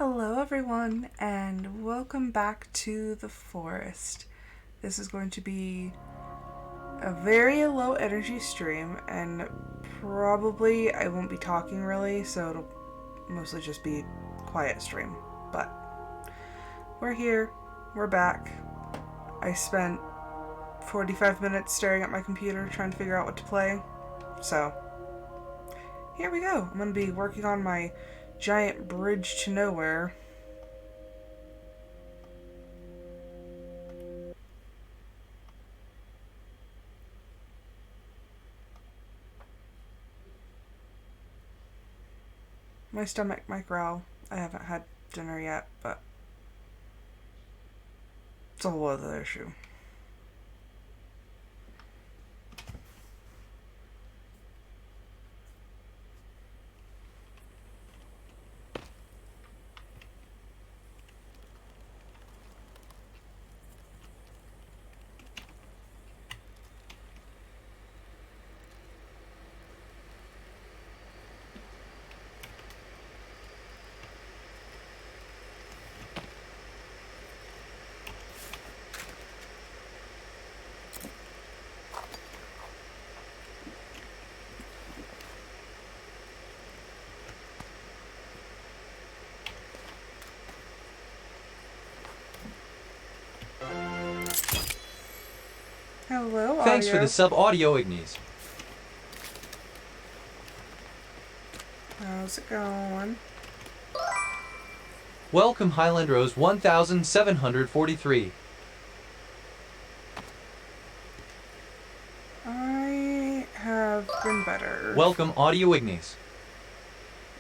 Hello everyone and welcome back to the forest. This is going to be a very low energy stream and probably I won't be talking really, so it'll mostly just be quiet stream. But we're here, we're back. I spent 45 minutes staring at my computer trying to figure out what to play. So here we go. I'm going to be working on my giant bridge to nowhere. My stomach might growl. I haven't had dinner yet, but it's a whole other issue. Hello, audio. Thanks for the sub, Audio Ignis. How's it going? Welcome, Highland Rose 1743. I have been better. Welcome, Audio Ignis.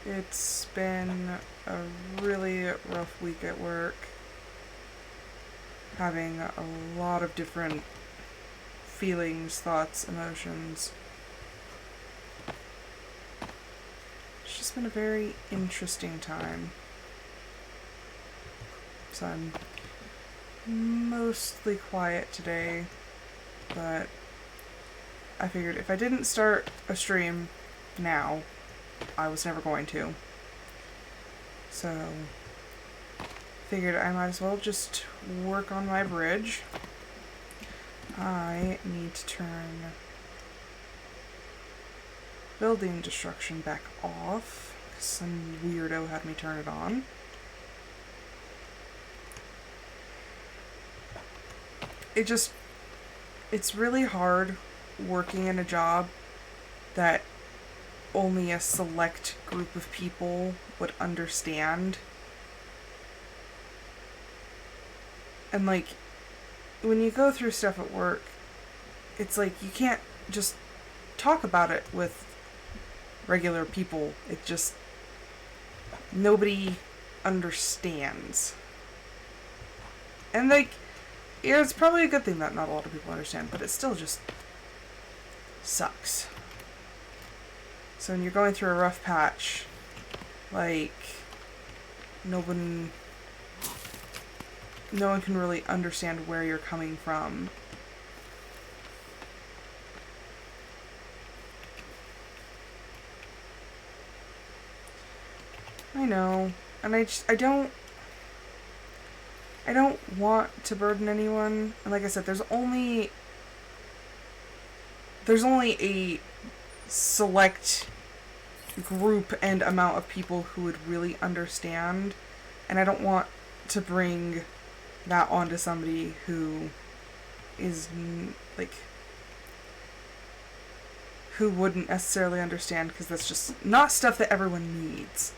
It's been a really rough week at work. Having a lot of different feelings, thoughts, emotions. It's just been a very interesting time. So I'm mostly quiet today, but I figured if I didn't start a stream now, I was never going to. So figured I might as well just work on my bridge. I need to turn building destruction back off, because some weirdo had me turn it on. It's really hard working in a job that only a select group of people would understand. And like, when you go through stuff at work, it's like you can't just talk about it with regular people. It just, nobody understands. And like, yeah, it's probably a good thing that not a lot of people understand, but it still just sucks. So when you're going through a rough patch, like, no one can really understand where you're coming from. I know, and I don't want to burden anyone. And like I said, there's only a select group and amount of people who would really understand, and I don't want to bring that onto somebody who is like, who wouldn't necessarily understand, because that's just not stuff that everyone needs.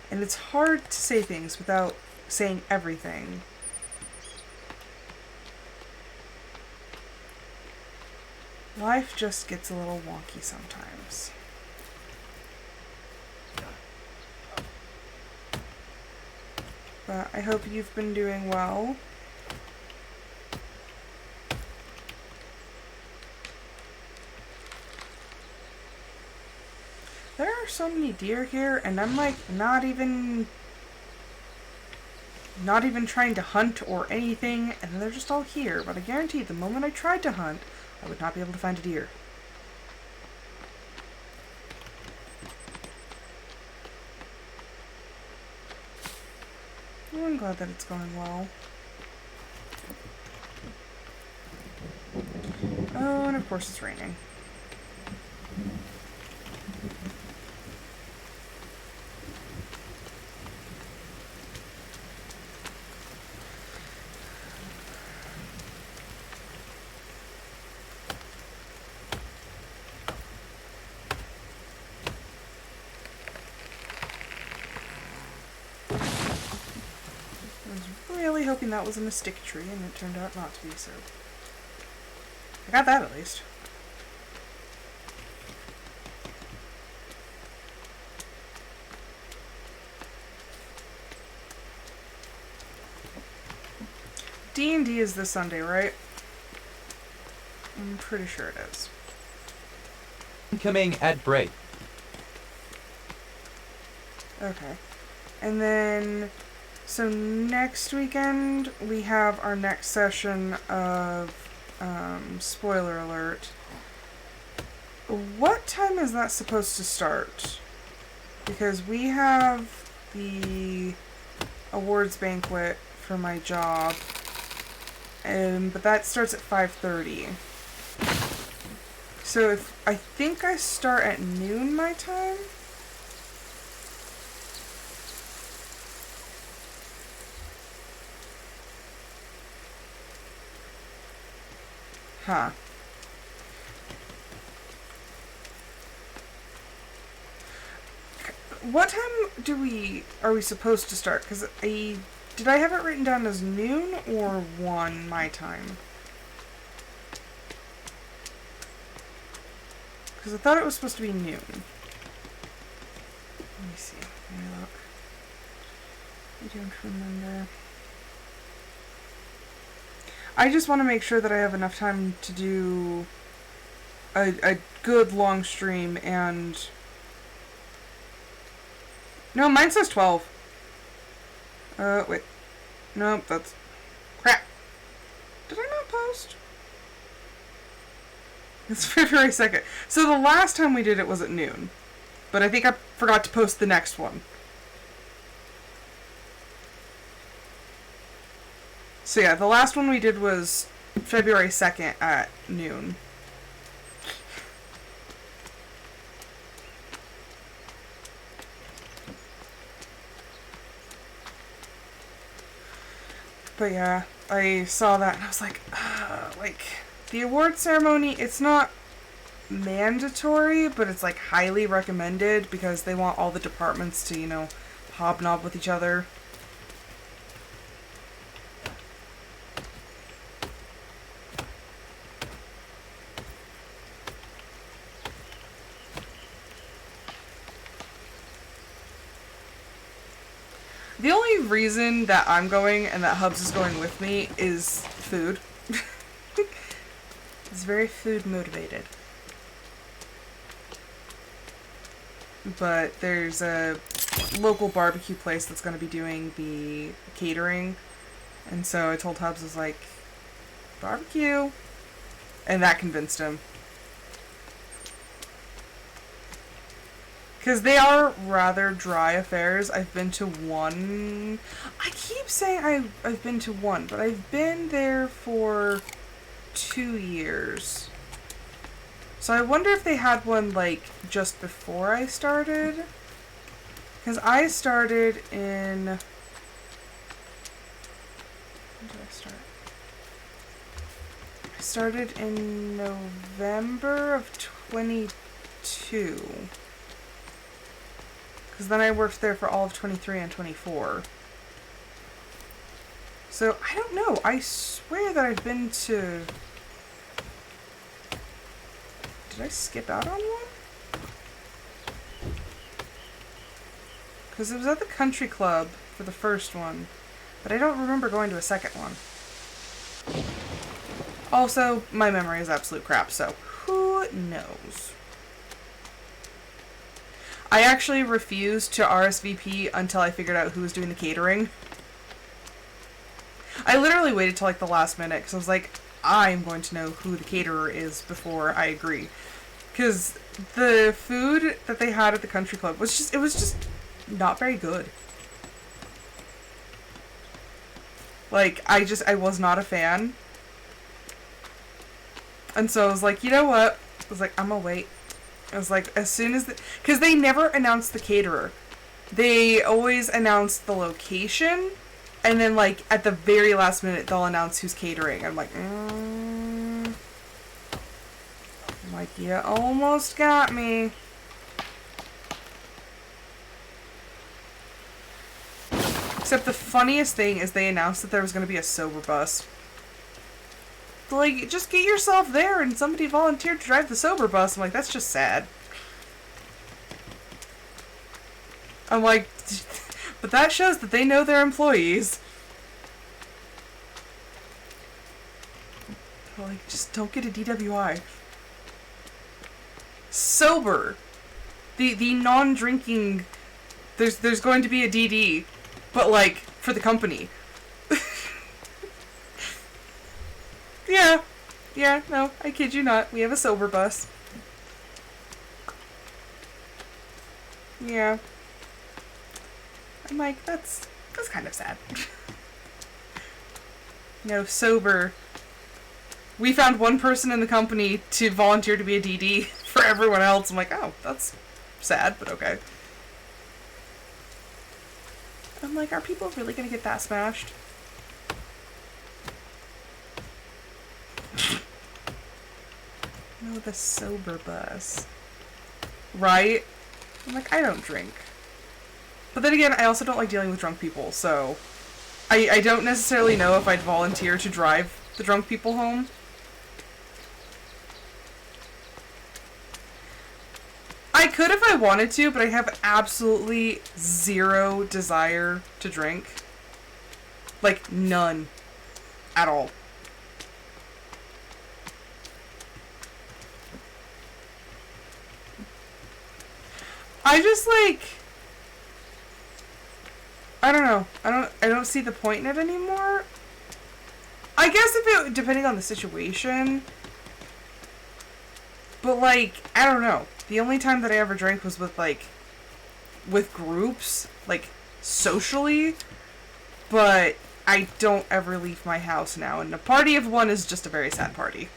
And it's hard to say things without saying everything. Life just gets a little wonky sometimes. But I hope you've been doing well. There are so many deer here, and I'm like not even trying to hunt or anything, and they're just all here. But I guarantee the moment I tried to hunt, I would not be able to find a deer. Oh, I'm glad that it's going well. Oh, and of course it's raining. I was really hoping that wasn't a stick tree, and it turned out not to be, so I got that at least. D&D is this Sunday, right? I'm pretty sure it is. Incoming at break. Okay. And then, so next weekend, we have our next session of, spoiler alert. What time is that supposed to start? Because we have the awards banquet for my job, but that starts at 5:30. So I think I start at noon my time. Huh. What time are we supposed to start? Because did I have it written down as noon or 1 my time? Because I thought it was supposed to be noon. Let me see. Let me look. I don't remember. I just want to make sure that I have enough time to do a good long stream and... No, mine says 12. Wait. Nope, that's... Crap. Did I not post? It's February 2nd. So the last time we did it was at noon. But I think I forgot to post the next one. So yeah, the last one we did was February 2nd at noon. But yeah, I saw that and I was like, the award ceremony, it's not mandatory, but it's like highly recommended because they want all the departments to, hobnob with each other. The only reason that I'm going and that Hubs is going with me is food. It's very food motivated. But there's a local barbecue place that's going to be doing the catering. And so I told Hubs, I was like, barbecue. And that convinced him. Because they are rather dry affairs. I've been to one. I keep saying I've been to one, but I've been there for 2 years. So I wonder if they had one, just before I started. Because I started in... When did I start? I started in November of 22. Because then I worked there for all of 23 and 24. So, I don't know. I swear that I've been to... Did I skip out on one? Because it was at the country club for the first one. But I don't remember going to a second one. Also, my memory is absolute crap, so who knows? I actually refused to RSVP until I figured out who was doing the catering. I literally waited till the last minute because I was like, I'm going to know who the caterer is before I agree. Because the food that they had at the country club was just not very good. Like, I was not a fan. And so I was like, you know what? I was like, I'm gonna wait. I was like, as soon as because they never announced the caterer. They always announce the location, and then, like, at the very last minute, they'll announce who's catering. I'm like, you almost got me. Except the funniest thing is they announced that there was going to be a sober bus. Like, just get yourself there, and somebody volunteered to drive the sober bus. I'm like, that's just sad. I'm like, but that shows that they know their employees. Like, just don't get a DWI. Sober. The non-drinking, there's going to be a DD, but, like, for the company. Yeah, no, I kid you not. We have a sober bus. Yeah. I'm like, that's kind of sad. No, sober. We found one person in the company to volunteer to be a DD for everyone else. I'm like, oh, that's sad, but okay. I'm like, are people really gonna get that smashed? No, the sober bus. Right? I'm like, I don't drink. But then again, I also don't like dealing with drunk people, so I don't necessarily know if I'd volunteer to drive the drunk people home. I could if I wanted to, but I have absolutely zero desire to drink. Like, none. At all. I just, like, I don't know. I don't see the point in it anymore. I guess if it, depending on the situation. But, like, I don't know. The only time that I ever drank was with, like, with groups, like, socially. But I don't ever leave my house now, and a party of one is just a very sad party.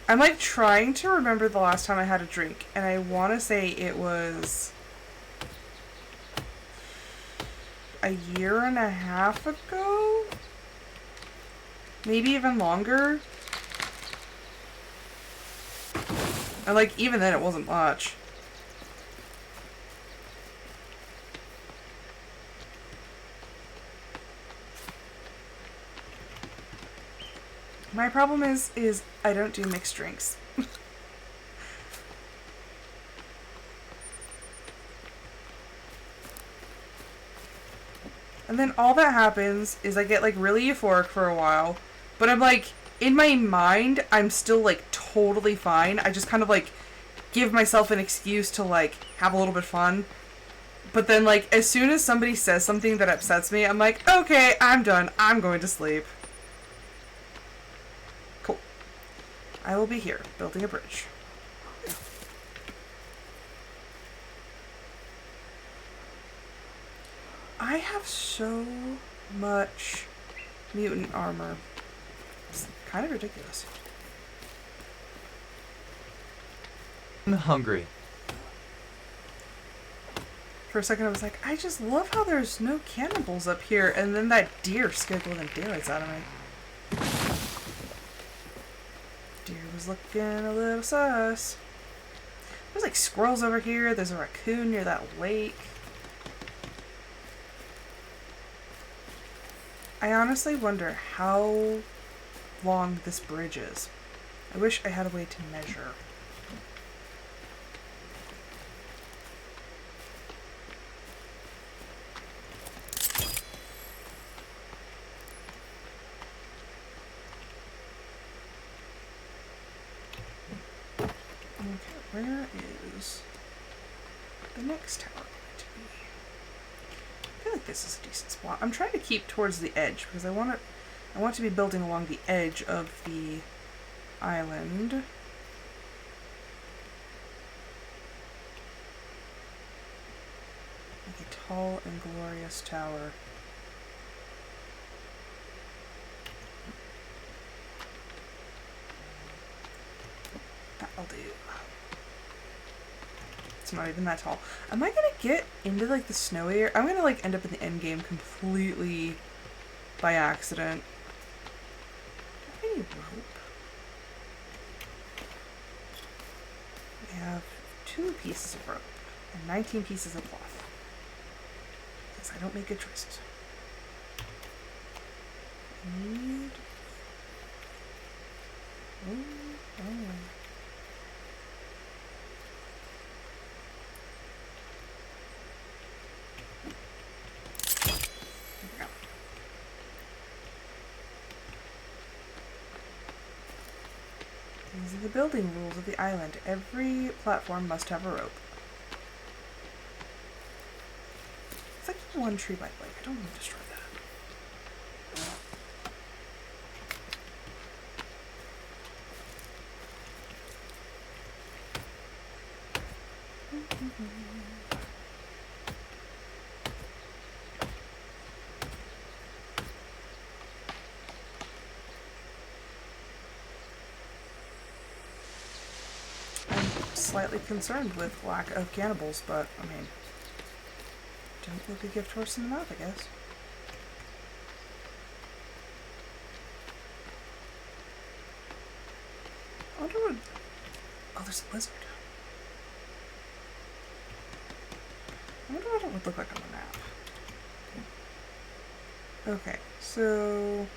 I'm, like, trying to remember the last time I had a drink, and I want to say it was a year and a half ago? Maybe even longer? And, like, even then it wasn't much. My problem is I don't do mixed drinks. And then all that happens is I get, like, really euphoric for a while, but I'm, like, in my mind, I'm still, like, totally fine. I just kind of, like, give myself an excuse to, like, have a little bit of fun. But then, like, as soon as somebody says something that upsets me, I'm like, okay, I'm done. I'm going to sleep. Cool. I will be here, building a bridge. I have so much mutant armor. It's kind of ridiculous. I'm hungry. For a second I was like, I just love how there's no cannibals up here, and then that deer scared the living daylights out of me. Deer was looking a little sus. There's like squirrels over here, there's a raccoon near that lake. I honestly wonder how long this bridge is. I wish I had a way to measure. Okay, where is the next tower going to be? I feel like this is a decent spot. I'm trying to keep towards the edge because I want to be building along the edge of the island. Like a tall and glorious tower. That'll do. It's not even that tall. Am I gonna get into like the snowy area? I'm gonna like end up in the end game completely by accident. Do I have any rope? We have 2 pieces of rope and 19 pieces of cloth. Because I don't make good choices. I need... Oh. These are the building rules of the island. Every platform must have a rope. It's like one tree by lake. I don't want to destroy that. Slightly concerned with lack of cannibals, but I mean, don't look a gift horse in the mouth, I guess. I wonder what... Oh, there's a lizard. I wonder what it would look like on the map. Okay, so...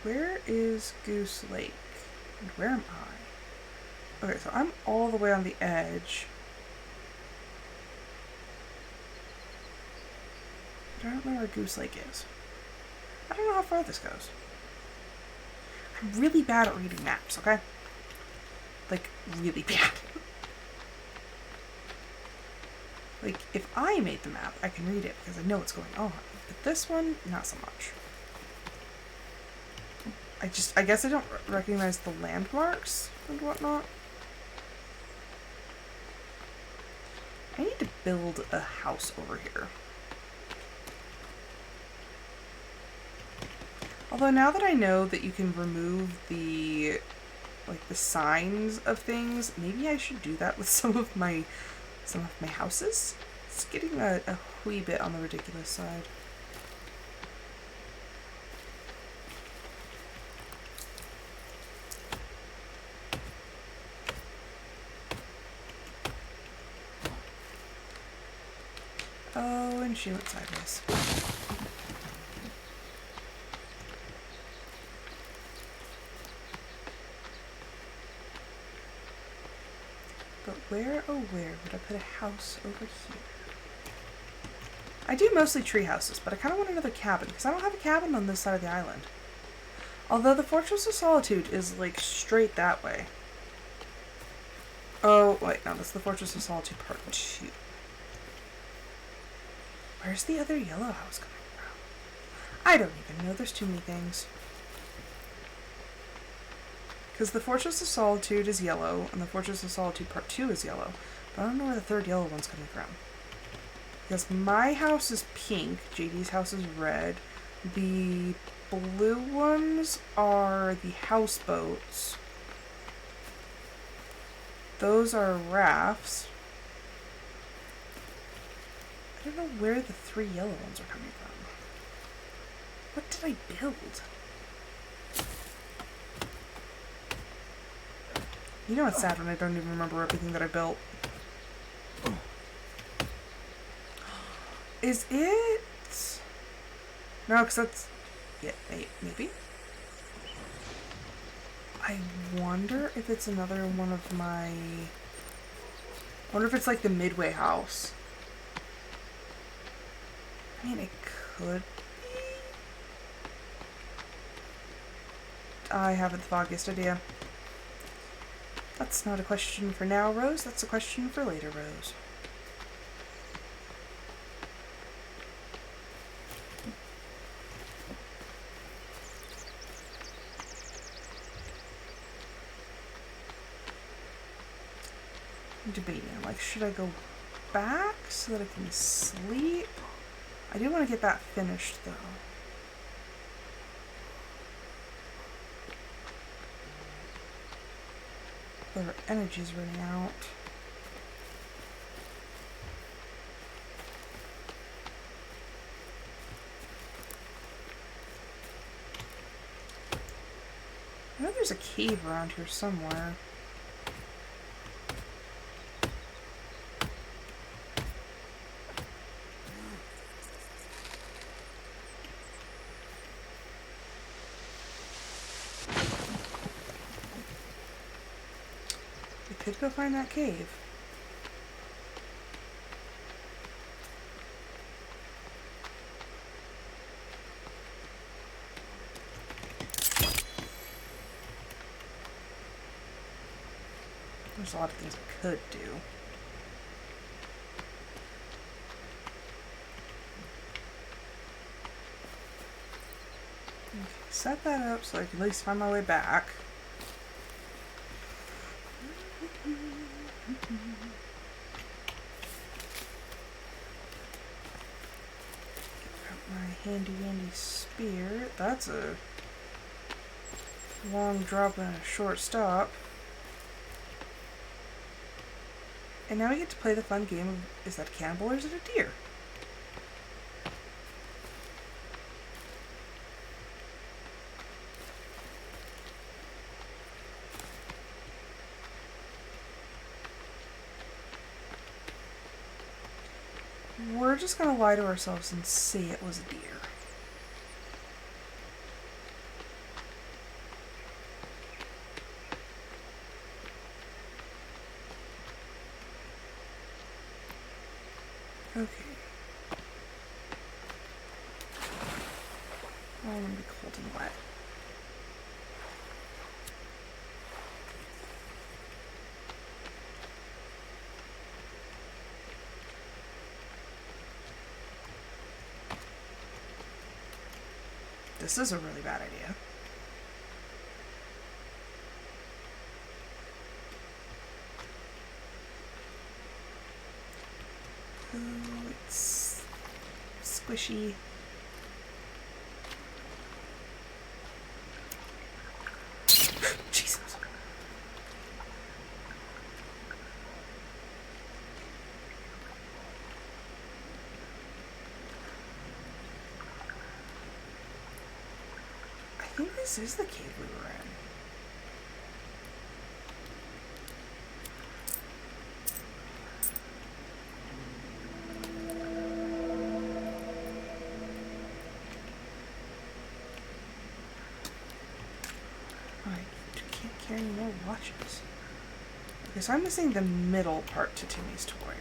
Where is Goose Lake? And where am I? Okay, so I'm all the way on the edge. I don't know where Goose Lake is. I don't know how far this goes. I'm really bad at reading maps, okay? Like, really bad. Like, if I made the map, I can read it because I know what's going on. But this one, not so much. I guess I don't recognize the landmarks and whatnot. I need to build a house over here. Although now that I know that you can remove the, like, the signs of things, maybe I should do that with some of my houses. It's getting a wee bit on the ridiculous side. Oh, and she went sideways. But where, oh where, would I put a house over here? I do mostly tree houses, but I kind of want another cabin, because I don't have a cabin on this side of the island. Although the Fortress of Solitude is, like, straight that way. Oh, wait, no, that's the Fortress of Solitude Part 2. Where's the other yellow house coming from? I don't even know. There's too many things. Because the Fortress of Solitude is yellow, and the Fortress of Solitude Part 2 is yellow. But I don't know where the third yellow one's coming from. Because my house is pink, JD's house is red. The blue ones are the houseboats. Those are rafts. I don't know where the 3 yellow ones are coming from. What did I build? You know what's sad when I don't even remember everything that I built. Is it? No, because that's... Yeah, maybe? I wonder if it's another one of my... I wonder if it's like the Midway house. I mean, it could be. I haven't the foggiest idea. That's not a question for now, Rose. That's a question for later, Rose. I'm debating, like, should I go back so that I can sleep. I do want to get that finished though. But our energy's running out. I know there's a cave around here somewhere. We could go find that cave. There's a lot of things I could do. Okay, set that up so I can at least find my way back. Get out my handy dandy spear. That's a long drop and a short stop. And now we get to play the fun game of, is that a cannibal or is it a deer? We're just gonna lie to ourselves and say it was a deer. Okay. Oh, I'm gonna be cold and wet. This is a really bad idea. Oh, it's squishy. Jesus. I think this is the cave we were in. Carry more watches. Okay, so I'm missing the middle part to Timmy's toy.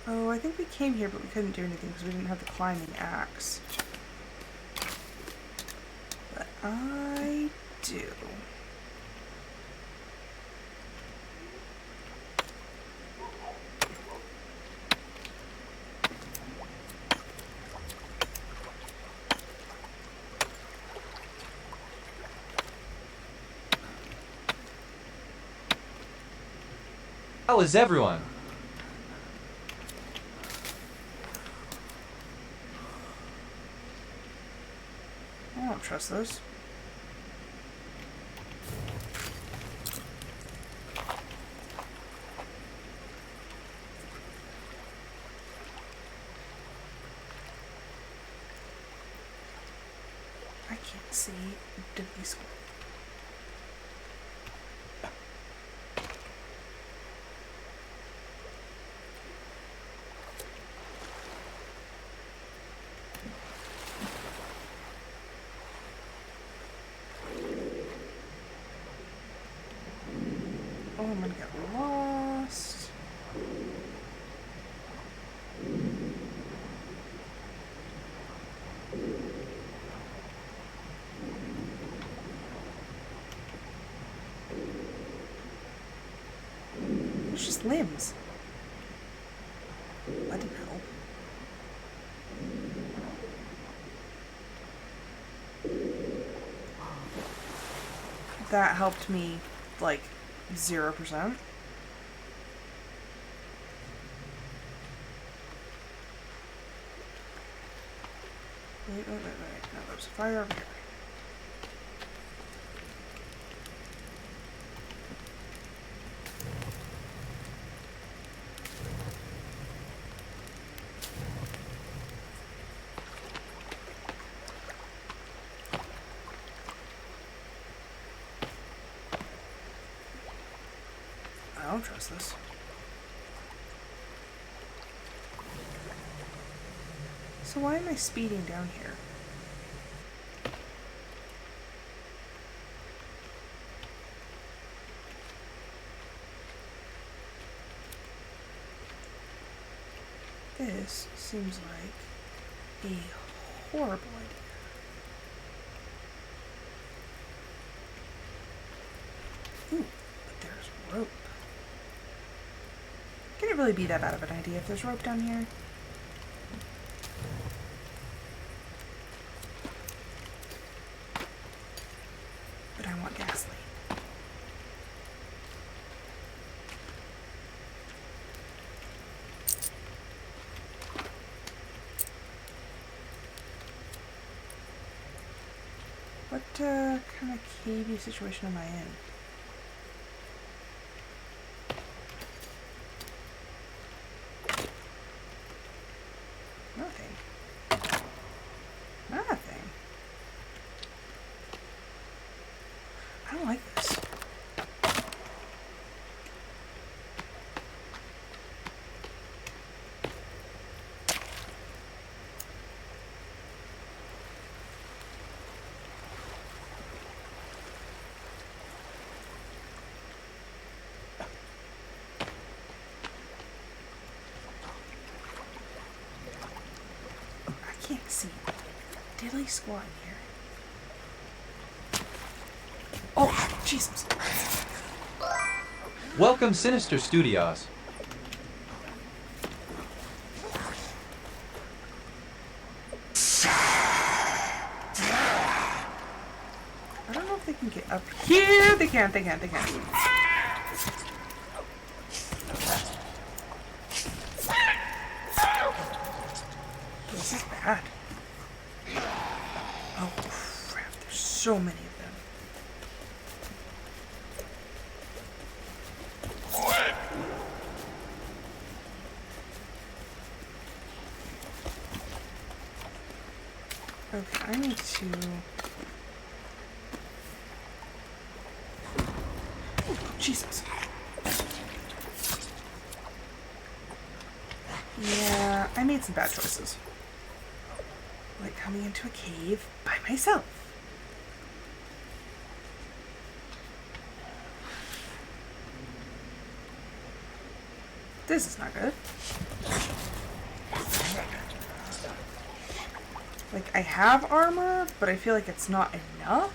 Oh, I think we came here, but we couldn't do anything because we didn't have the climbing axe. But I do. How is everyone? I don't trust those. I can't see diddly square. Oh, I'm gonna get lost. It's just limbs. What? that didn't help. That helped me, like, 0%. Wait. No, there's a fire over here. I don't trust this. So why am I speeding down here? This seems like a horrible idea. Ooh, but there's rope. Can it really be that bad of an idea if there's rope down here? But I want gasoline. What kind of cavey situation am I in? Nothing. I don't like this. I can't see diddly squat in here. Oh, Jesus. Welcome, Sinister Studios. I don't know if they can get up here. They can't. This is bad. Oh, crap. There's so many of them. Okay, I need to... Oh, Jesus. Yeah, I made some bad choices. Like coming into a cave by myself. This is not good. Like, I have armor, but I feel like it's not enough.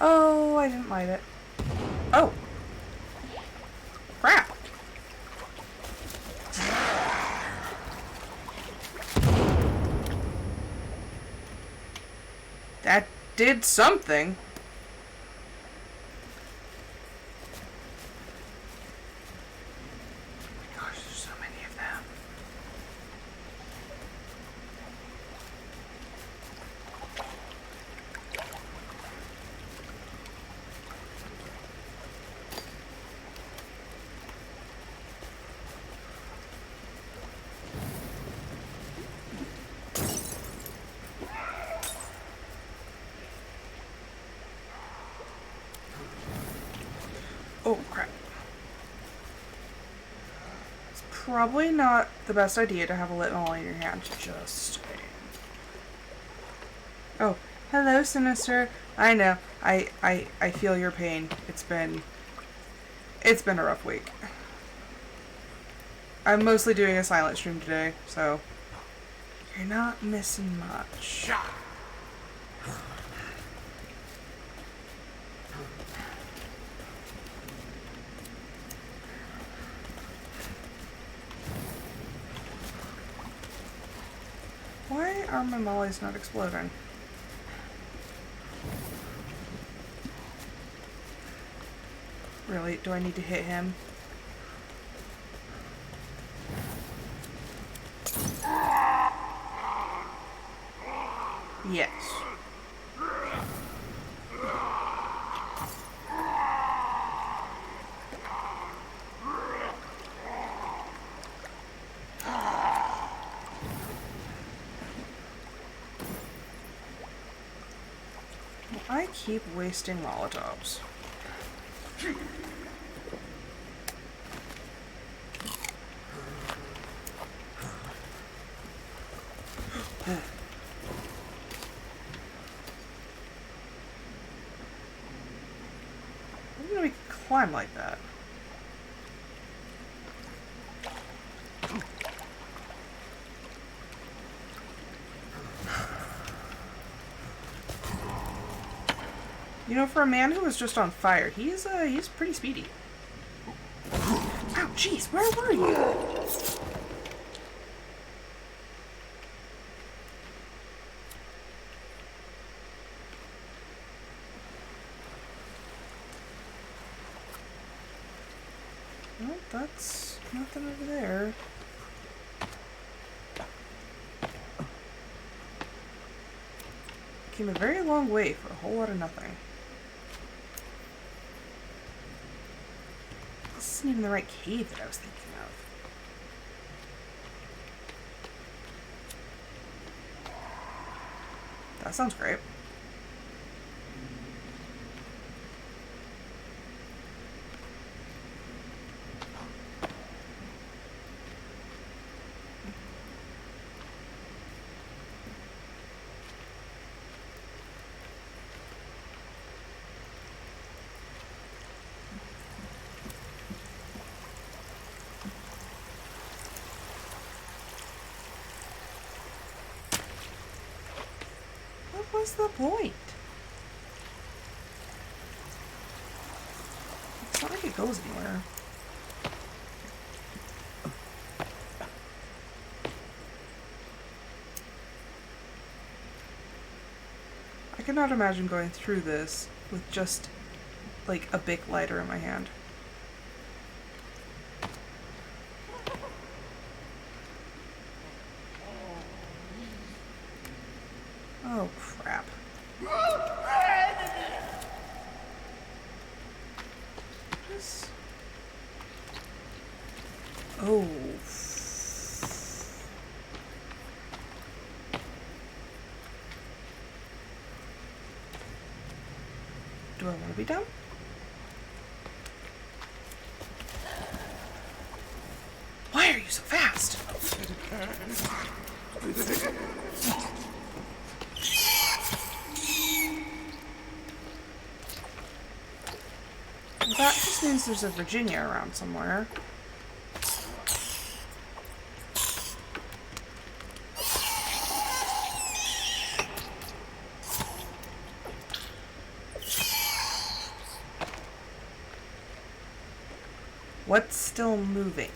Oh, I didn't light it. Oh. Crap. That did something. Oh my gosh, there's so many of them. Oh, crap. It's probably not the best idea to have a lit maul in your hand, just saying. Oh, hello, Sinister. I know. I feel your pain. It's been a rough week. I'm mostly doing a silent stream today, so you're not missing much. Why are my mollies not exploding? Really? Do I need to hit him? Yes. I keep wasting Molotovs. I didn't know we could climb like that. You know, for a man who was just on fire, he's pretty speedy. Ow, jeez, where were you? Well, that's nothing over there. Came a very long way for a whole lot of nothing. This isn't even the right cave that I was thinking of. That sounds great. What's the point? It's not like it goes anywhere. I cannot imagine going through this with just, like, a Bic lighter in my hand. Oh, crap. This... Oh. Do I want to be down? Why are you so fast? Well, that just means there's a Virginia around somewhere. What's still moving?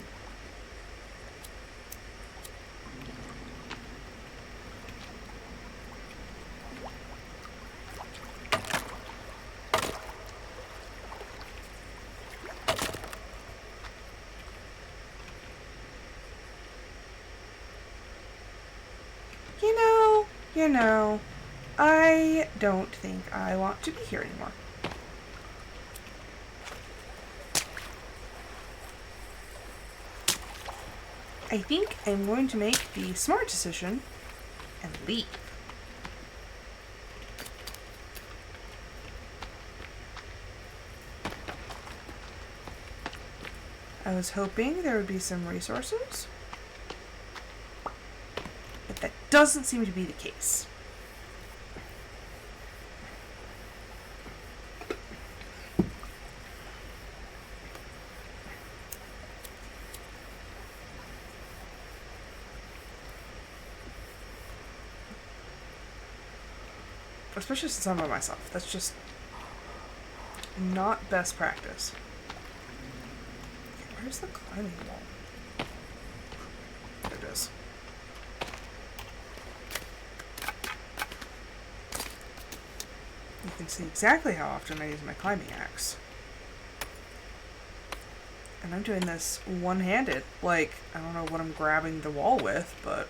You know, I don't think I want to be here anymore. I think I'm going to make the smart decision and leave. I was hoping there would be some resources, but that doesn't seem to be the case. Especially since I'm by myself. That's just not best practice. Okay, where's the climbing wall? There it is. You can see exactly how often I use my climbing axe. And I'm doing this one-handed. Like, I don't know what I'm grabbing the wall with, but...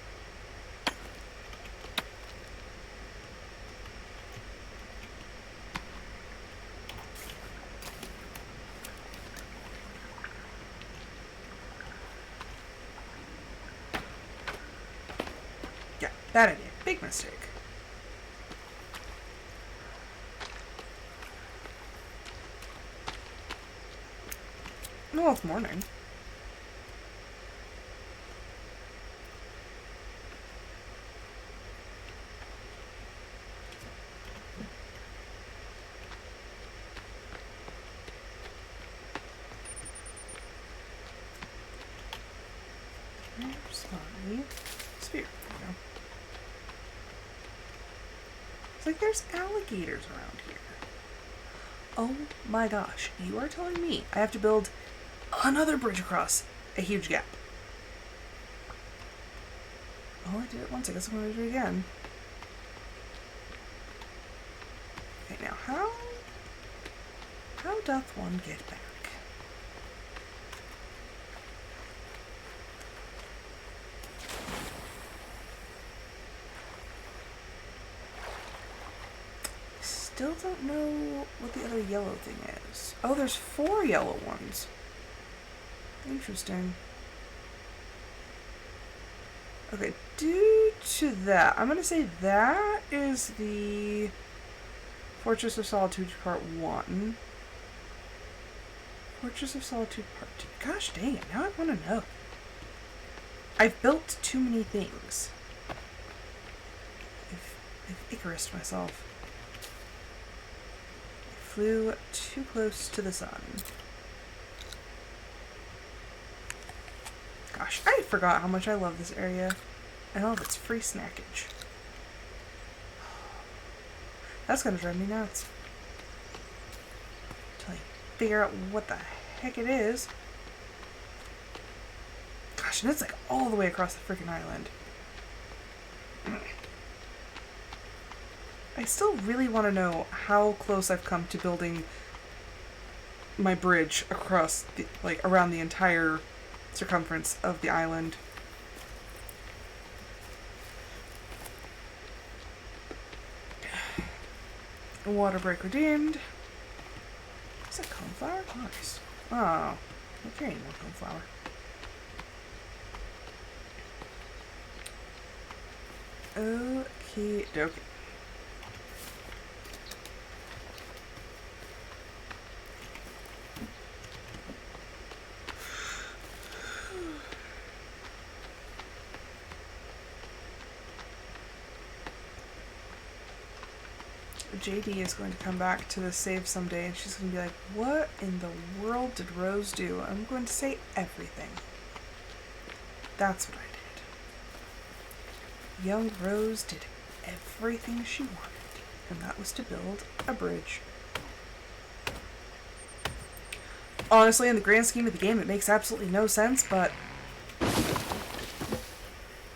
yeah, bad idea. Big mistake. Well, it's morning. Where's my spear? There we go. It's like there's alligators around here. Oh my gosh, you are telling me I have to build another bridge across a huge gap. Oh, I did it once. I guess I'm going to do it again. Okay, now how doth one get back? Still don't know what the other yellow thing is. Oh, there's 4 yellow ones. Interesting. Okay, due to that, I'm going to say that is the Fortress of Solitude Part 1. Fortress of Solitude Part 2. Gosh dang it, now I want to know. I've built too many things. I've Icarused myself. I flew too close to the sun. Gosh, I forgot how much I love this area. And all of its free snackage. That's gonna drive me nuts. Until I figure out what the heck it is. Gosh, and it's like all the way across the freaking island. I still really want to know how close I've come to building my bridge across, like, around the entire circumference of the island. Water break redeemed. Is that coneflower? Nice. Oh, I can't eat more coneflower. Okie dokie. JD is going to come back to the save someday and she's going to be like, what in the world did Rose do? I'm going to say everything. That's what I did. Young Rose did everything she wanted, and that was to build a bridge. Honestly, in the grand scheme of the game, it makes absolutely no sense, but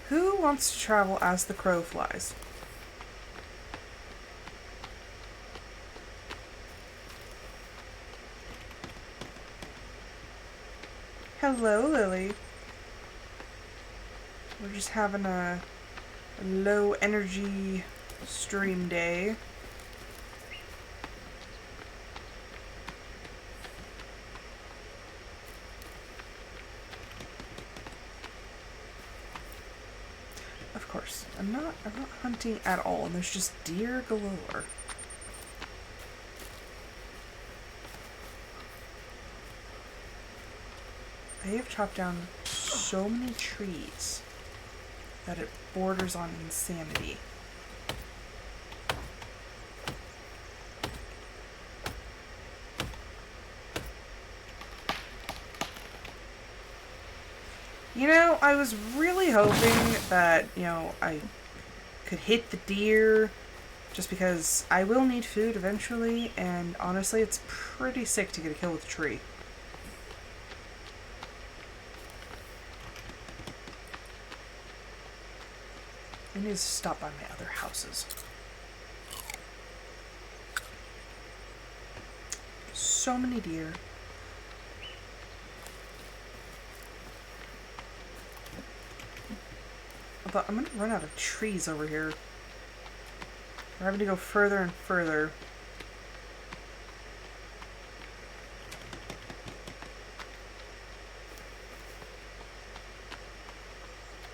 who wants to travel as the crow flies? Hello, Lily. We're just having a low energy stream day. Of course, I'm not hunting at all, and there's just deer galore. They have chopped down so many trees that it borders on insanity. You know, I was really hoping that, I could hit the deer Just because I will need food eventually, and honestly, it's pretty sick to get a kill with a tree. I need to stop by my other houses. So many deer. But I'm gonna run out of trees over here. We're having to go further and further.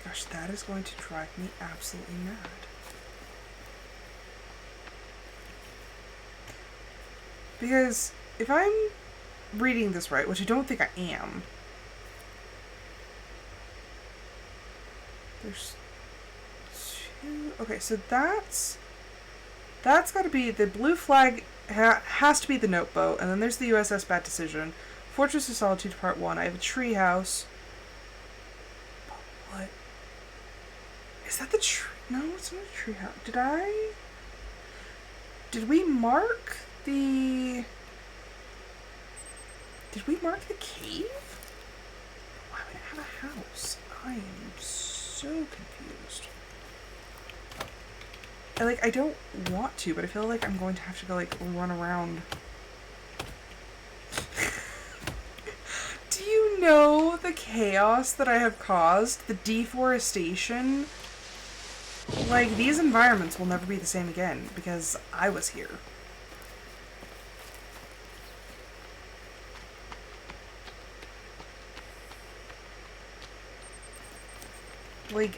Gosh, that is going to drive me absolutely mad. Because if I'm reading this right, which I don't think I am, there's two. Okay, so that's got to be the blue flag. Has to be the note boat, and then there's the USS Bad Decision, Fortress of Solitude Part 1. I have a tree house. What is that? The tree? No, it's not a tree house. Did we mark the? Did we mark the cave? Why would it have a house? I am so confused. I don't want to, but I feel like I'm going to have to go, run around. Do you know the chaos that I have caused? The deforestation? These environments will never be the same again, because I was here.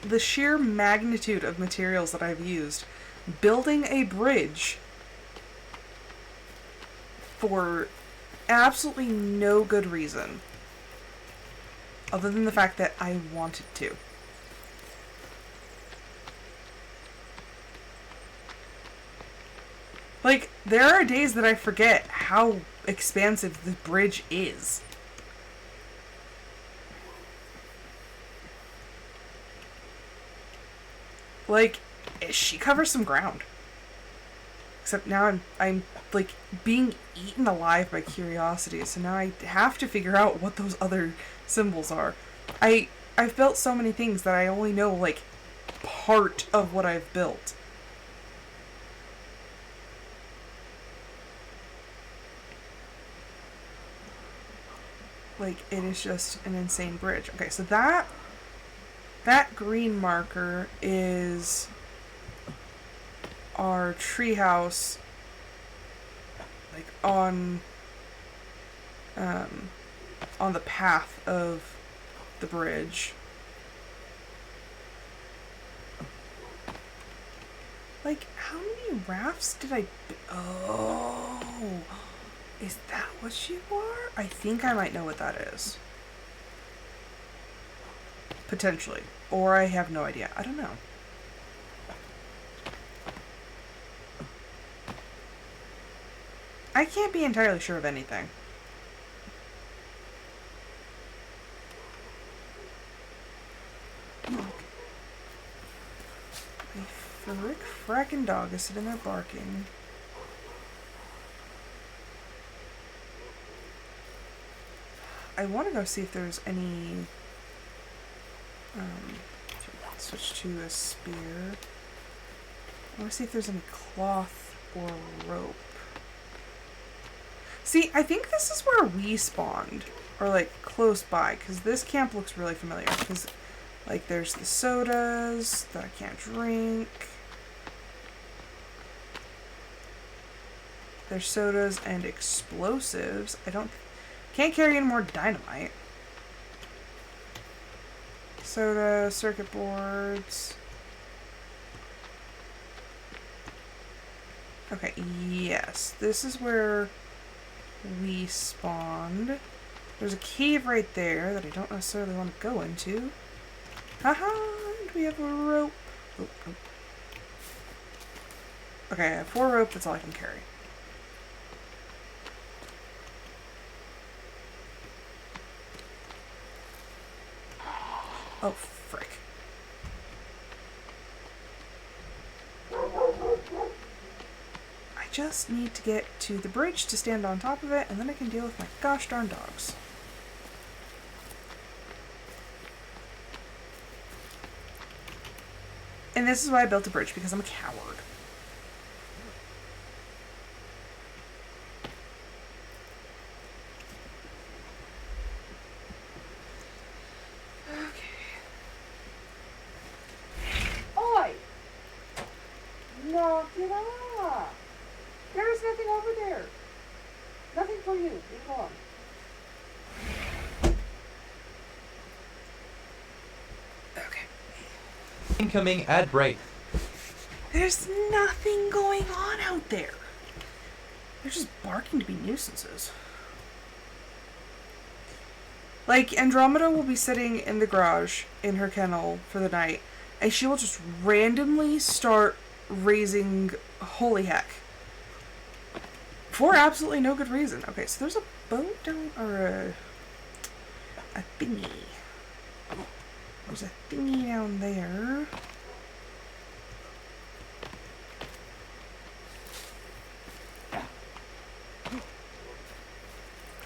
The sheer magnitude of materials that I've used building a bridge for absolutely no good reason other than the fact that I wanted to. There are days that I forget how expansive the bridge is. She covers some ground. Except now I'm being eaten alive by curiosity, so now I have to figure out what those other symbols are. I've built so many things that I only know, part of what I've built. It is just an insane bridge. Okay, so that green marker is our treehouse, on the path of the bridge. How many rafts did I? Oh, is that what you are? I think I might know what that is. Potentially. Or I have no idea. I don't know. I can't be entirely sure of anything. My frick frackin' dog is sitting there barking. I want to go see if there's any... switch to a spear. I want to see if there's any cloth or rope. See, I think this is where we spawned. Or, close by. Because this camp looks really familiar. Because, there's the sodas that I can't drink. There's sodas and explosives. Can't carry any more dynamite. Soda, circuit boards. Okay, yes. This is where we spawned. There's a cave right there that I don't necessarily want to go into. Haha, and we have a rope. Oh, oh. Okay, I have 4 rope, that's all I can carry. Oh, frick. just need to get to the bridge to stand on top of it, and then I can deal with my gosh darn dogs. And this is why I built a bridge, because I'm a coward. Okay. Oi! Knock it off! There is nothing over there. Nothing for you. Leave it alone. Okay. Incoming ad break. There's nothing going on out there. They're just barking to be nuisances. Like, Andromeda will be sitting in the garage in her kennel for the night, and she will just randomly start raising holy heck. For absolutely no good reason. Okay, so there's a boat down, or a thingy. There's a thingy down there. I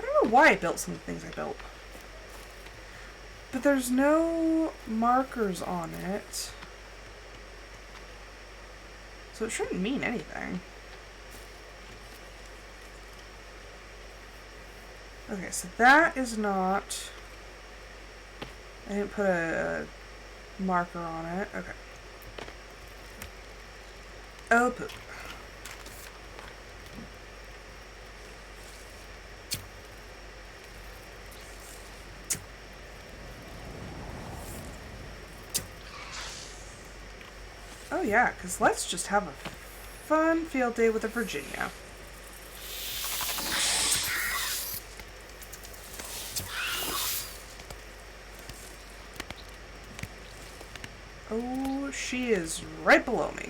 don't know why I built some of the things I built. But there's no markers on it. So it shouldn't mean anything. Okay, so that is not... I didn't put a marker on it. Okay. Oh, poop. Oh yeah, because let's just have a fun field day with the Virginia. Oh, she is right below me.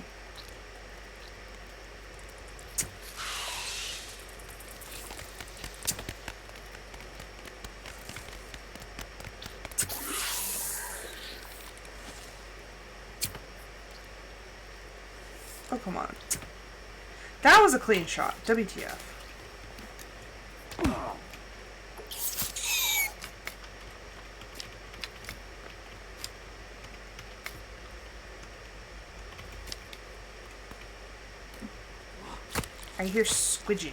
Oh, come on. That was a clean shot. WTF. I hear squidging.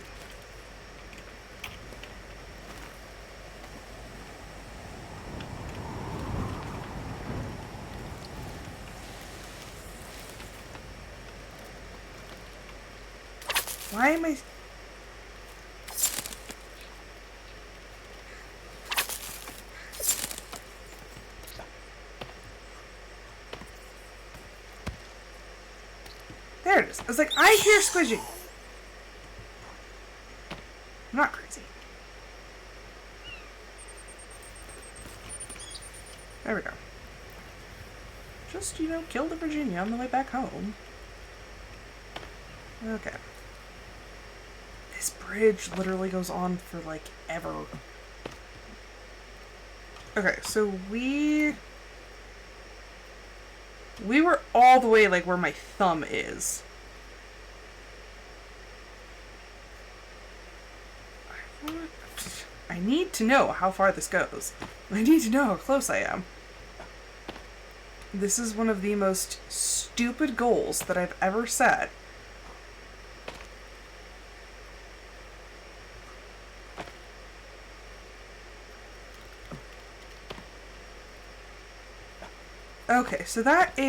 Why am I... There it is. I was like, I hear squidging. I'm not crazy. There we go. Just, you know, kill the Virginia on the way back home. Okay. This bridge literally goes on for, like, ever. Okay, so we were all the way, like, where my thumb is. I need to know how far this goes. I need to know how close I am. This is one of the most stupid goals that I've ever set. Okay, so that's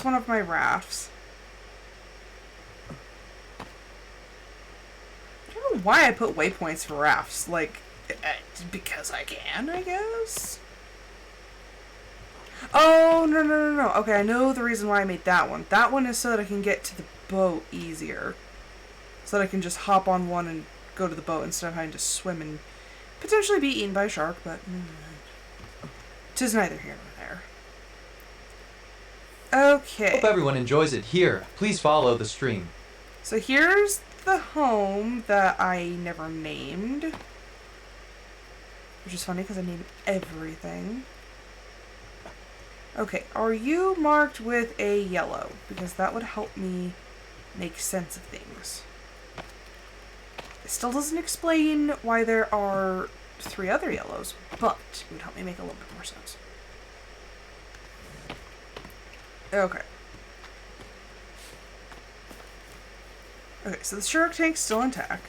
one of my rafts. I don't know why I put waypoints for rafts. Like, because I can, I guess? Oh, no. Okay, I know the reason why I made that one. That one is so that I can get to the boat easier. So that I can just hop on one and go to the boat instead of having to swim and potentially be eaten by a shark, but... 'tis neither here nor there. Okay. Hope everyone enjoys it here. Please follow the stream. So here's the home that I never named. Which is funny because I named everything. Okay, are you marked with a yellow? Because that would help me make sense of things. It still doesn't explain why there are 3 other yellows, but it would help me make a little bit more sense. Okay. Okay, so the shark tank's still intact.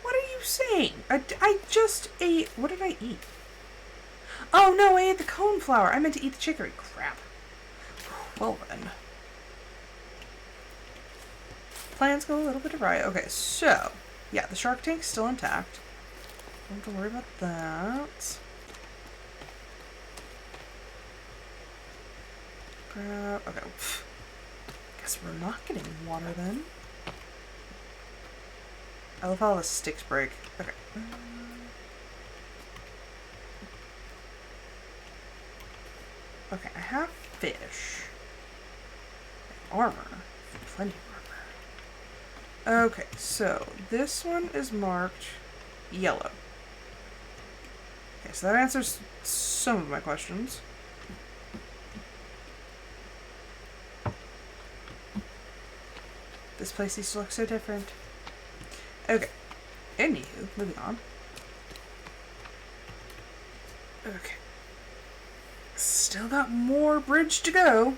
What are you saying? I just ate... What did I eat? Oh no, I ate the cone flour. I meant to eat the chicory. Crap. Well then. Plans go a little bit awry. Okay, so... Yeah, the shark tank's still intact. Don't have to worry about that. Grab... Okay. Guess we're not getting water then. I love how the sticks break. Okay. Okay, I have fish. Armor. Plenty of armor. Okay, so this one is marked yellow. Okay, so that answers some of my questions. This place used to look so different. Okay. Anywho, moving on. Okay. Still got more bridge to go.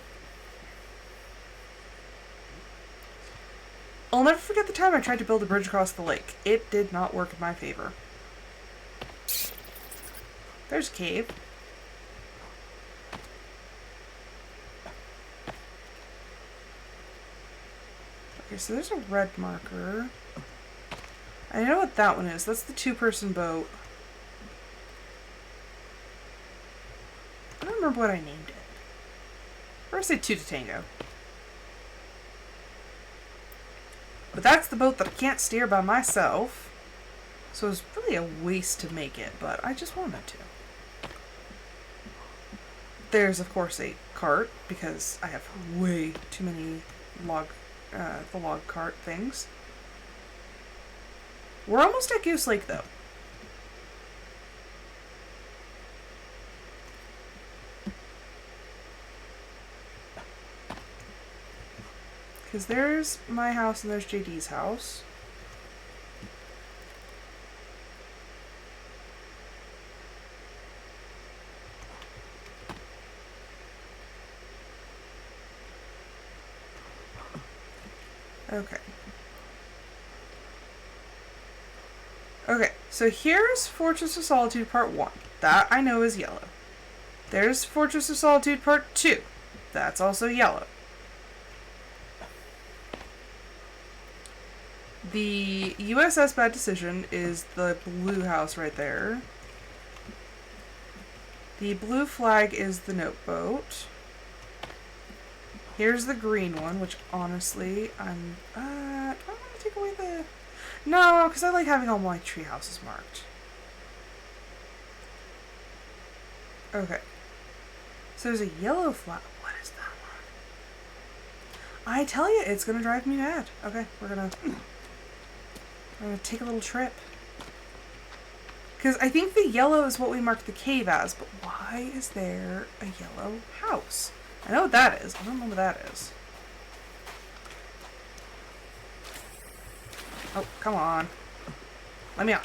I'll never forget the time I tried to build a bridge across the lake. It did not work in my favor. There's a cave. Okay, so there's a red marker. I know what that one is. That's the 2-person boat. I don't remember what I named it. Or I said 2 to tango. But that's the boat that I can't steer by myself. So it was really a waste to make it, but I just wanted to. There's, of course, a cart, because I have way too many the log cart things. We're almost at Goose Lake, though. Because there's my house and there's JD's house. Okay. Okay, so here's Fortress of Solitude Part 1. That I know is yellow. There's Fortress of Solitude Part 2. That's also yellow. The USS Bad Decision is the blue house right there. The blue flag is the note boat. Here's the green one, which honestly, do I want to take away the... No, because I like having all my tree houses marked. Okay. So there's a yellow flag. What is that one? I tell you, it's going to drive me mad. Okay, we're going to take a little trip. Because I think the yellow is what we marked the cave as, but why is there a yellow house? I know what that is. I don't know what that is. Oh, come on. Let me out.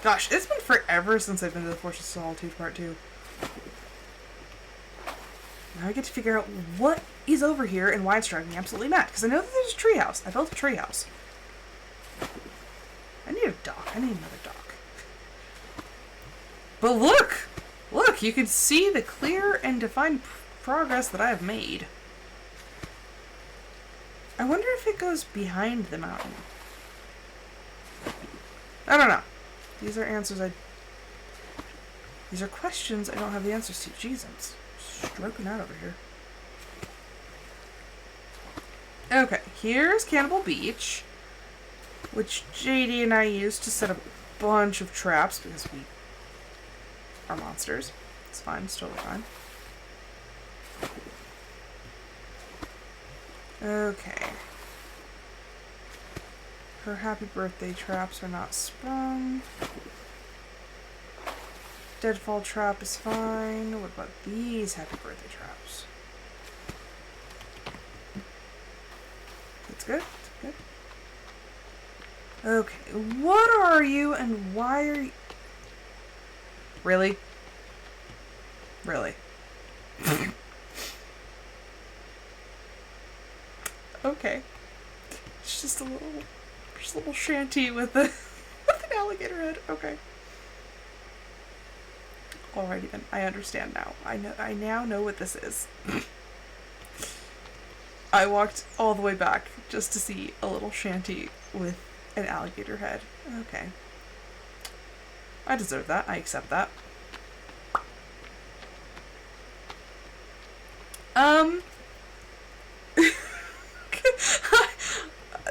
Gosh, it's been forever since I've been to the Fortress of Solitude Part 2. Now I get to figure out what is over here and why it's driving me absolutely mad. Because I know that there's a treehouse. I built a treehouse. I need a dock. I need another dock. But look! Look, you can see the clear and defined progress that I have made. I wonder if it goes behind the mountain. I don't know. These are answers These are questions I don't have the answers to. Jeez, I'm stroking out over here. Okay, here's Cannibal Beach, which JD and I used to set up a bunch of traps because we are monsters. It's fine. It's totally fine. Okay. Her happy birthday traps are not sprung. Deadfall trap is fine. What about these happy birthday traps? That's good. That's good. Okay. What are you and why are you... Really? Really? Okay. It's just a little shanty with a with an alligator head. Okay. Alrighty then. I understand now. I now know what this is. I walked all the way back just to see a little shanty with an alligator head. Okay. I deserve that. I accept that.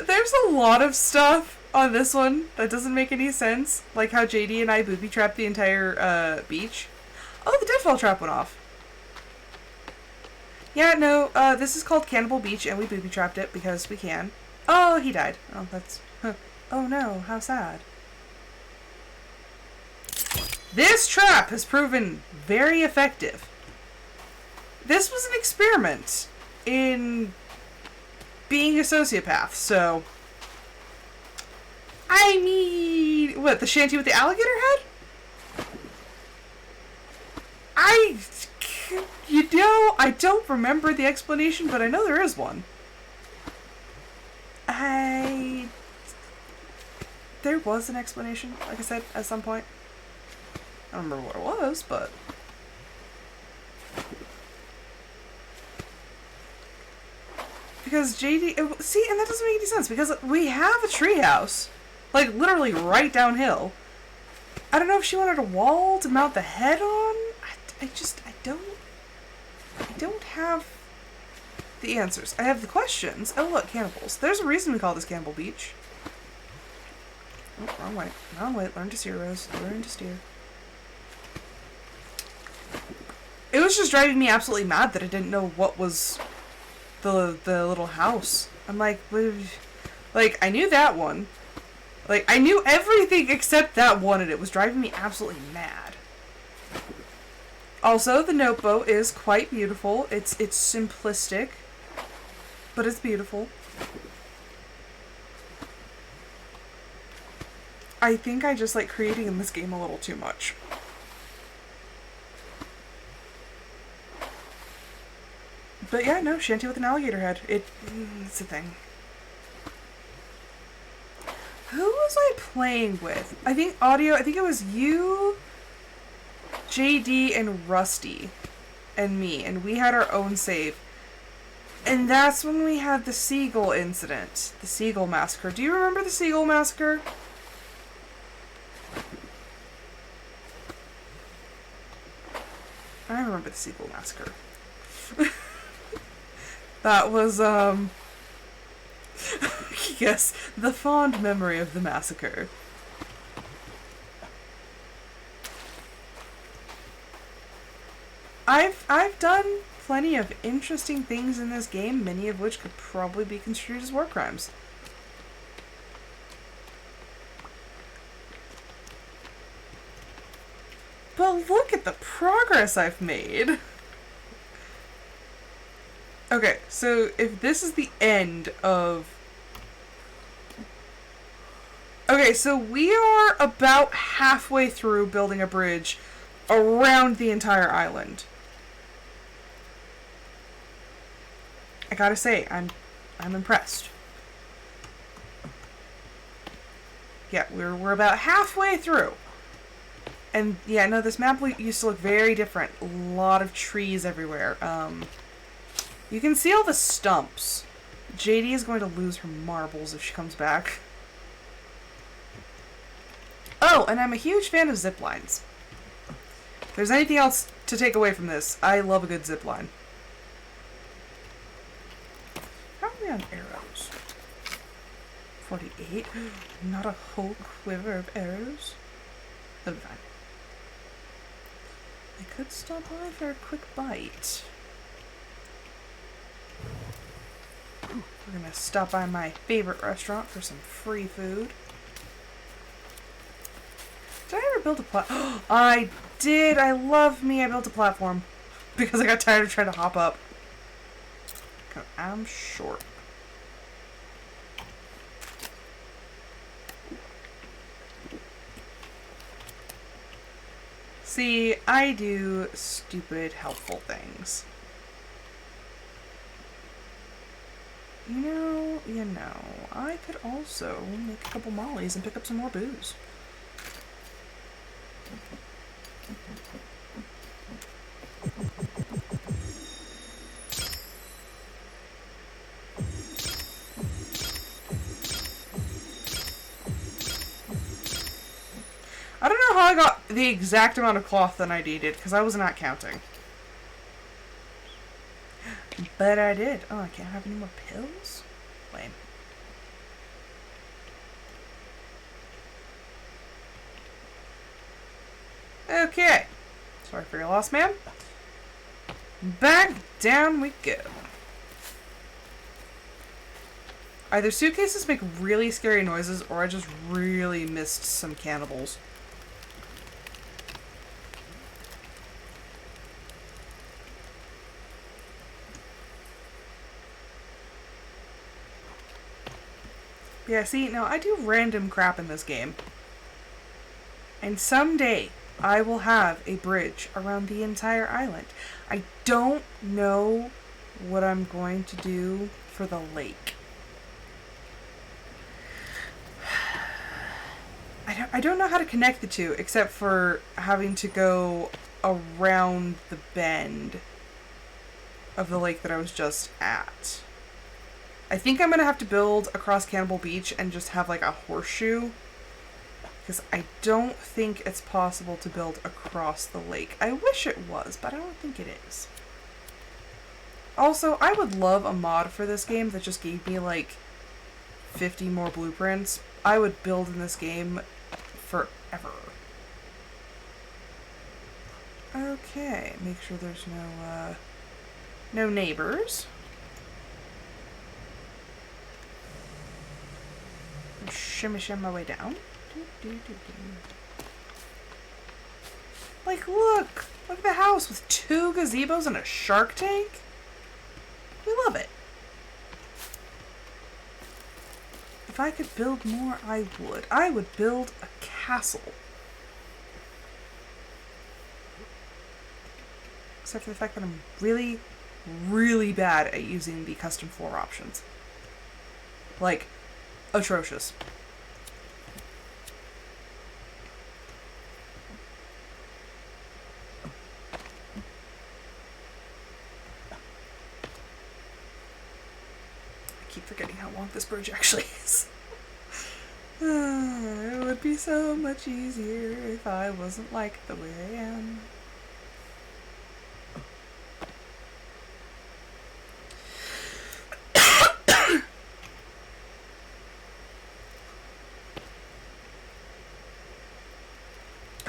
There's a lot of stuff on this one that doesn't make any sense. Like how JD and I booby-trapped the entire, beach. Oh, the deadfall trap went off. Yeah, no, this is called Cannibal Beach, and we booby-trapped it because we can. Oh, he died. Oh, that's... Huh. Oh no, how sad. This trap has proven very effective. This was an experiment in being a sociopath, so... I mean... What, the shanty with the alligator head? You know, I don't remember the explanation, but I know there is one. There was an explanation, like I said, at some point. I don't remember what it was, but... Because JD... See, and that doesn't make any sense, because we have a treehouse. Like, literally right downhill. I don't know if she wanted a wall to mount the head on. I don't have the answers. I have the questions. Oh, look, cannibals. There's a reason we call this Cannibal Beach. Oh, wrong way. Wrong way. Learn to steer, Rose. Learn to steer. It was just driving me absolutely mad that I didn't know what was the little house. I'm like, I knew that one. Like, I knew everything except that one, and it was driving me absolutely mad. Also, the noteboat is quite beautiful. It's simplistic, but it's beautiful. I think I just like creating in this game a little too much. But yeah, no, shanty with an alligator head. It's a thing. Who was I playing with? I think it was you, JD, and Rusty, and me, and we had our own save. And that's when we had the Seagull incident. The Seagull Massacre. Do you remember the Seagull Massacre? I remember the Seagull Massacre. That was, yes, the fond memory of the massacre. I've done plenty of interesting things in this game, many of which could probably be construed as war crimes. But look at the progress I've made. Okay, so if this is the end of... Okay, so we are about halfway through building a bridge around the entire island. I gotta say, I'm impressed. Yeah, we're about halfway through. And yeah, no, this map used to look very different. A lot of trees everywhere. You can see all the stumps. JD is going to lose her marbles if she comes back. Oh, and I'm a huge fan of zip lines. If there's anything else to take away from this, I love a good zip line. How are we on arrows? 48? Not a whole quiver of arrows? That'll be fine. could stop by for a quick bite. We're gonna stop by my favorite restaurant for some free food. Did I ever build a platform? I did! I love me! I built a platform. Because I got tired of trying to hop up. 'Cause I'm short. See, I do stupid, helpful things. You know, I could also make a couple mollies and pick up some more booze. I don't know how I got the exact amount of cloth that I needed, because I was not counting. But I did. Oh, I can't have any more pills? Lame. Okay. Sorry for your loss, ma'am. Back down we go. Either suitcases make really scary noises, or I just really missed some cannibals. Yeah, see, now I do random crap in this game. And someday, I will have a bridge around the entire island. I don't know what I'm going to do for the lake. I don't know how to connect the two, except for having to go around the bend of the lake that I was just at. I think I'm going to have to build across Cannibal Beach and just have like a horseshoe. Because I don't think it's possible to build across the lake. I wish it was, but I don't think it is. Also, I would love a mod for this game that just gave me like 50 more blueprints. I would build in this game forever. Okay, make sure there's no neighbors. Shimmy my way down. Like, look at the house with 2 gazebos and a shark tank. We love it. If I could build more, I would. I would build a castle. Except for the fact that I'm really, really bad at using the custom floor options. Like, atrocious. I keep forgetting how long this bridge actually is. It would be so much easier if I wasn't like the way I am.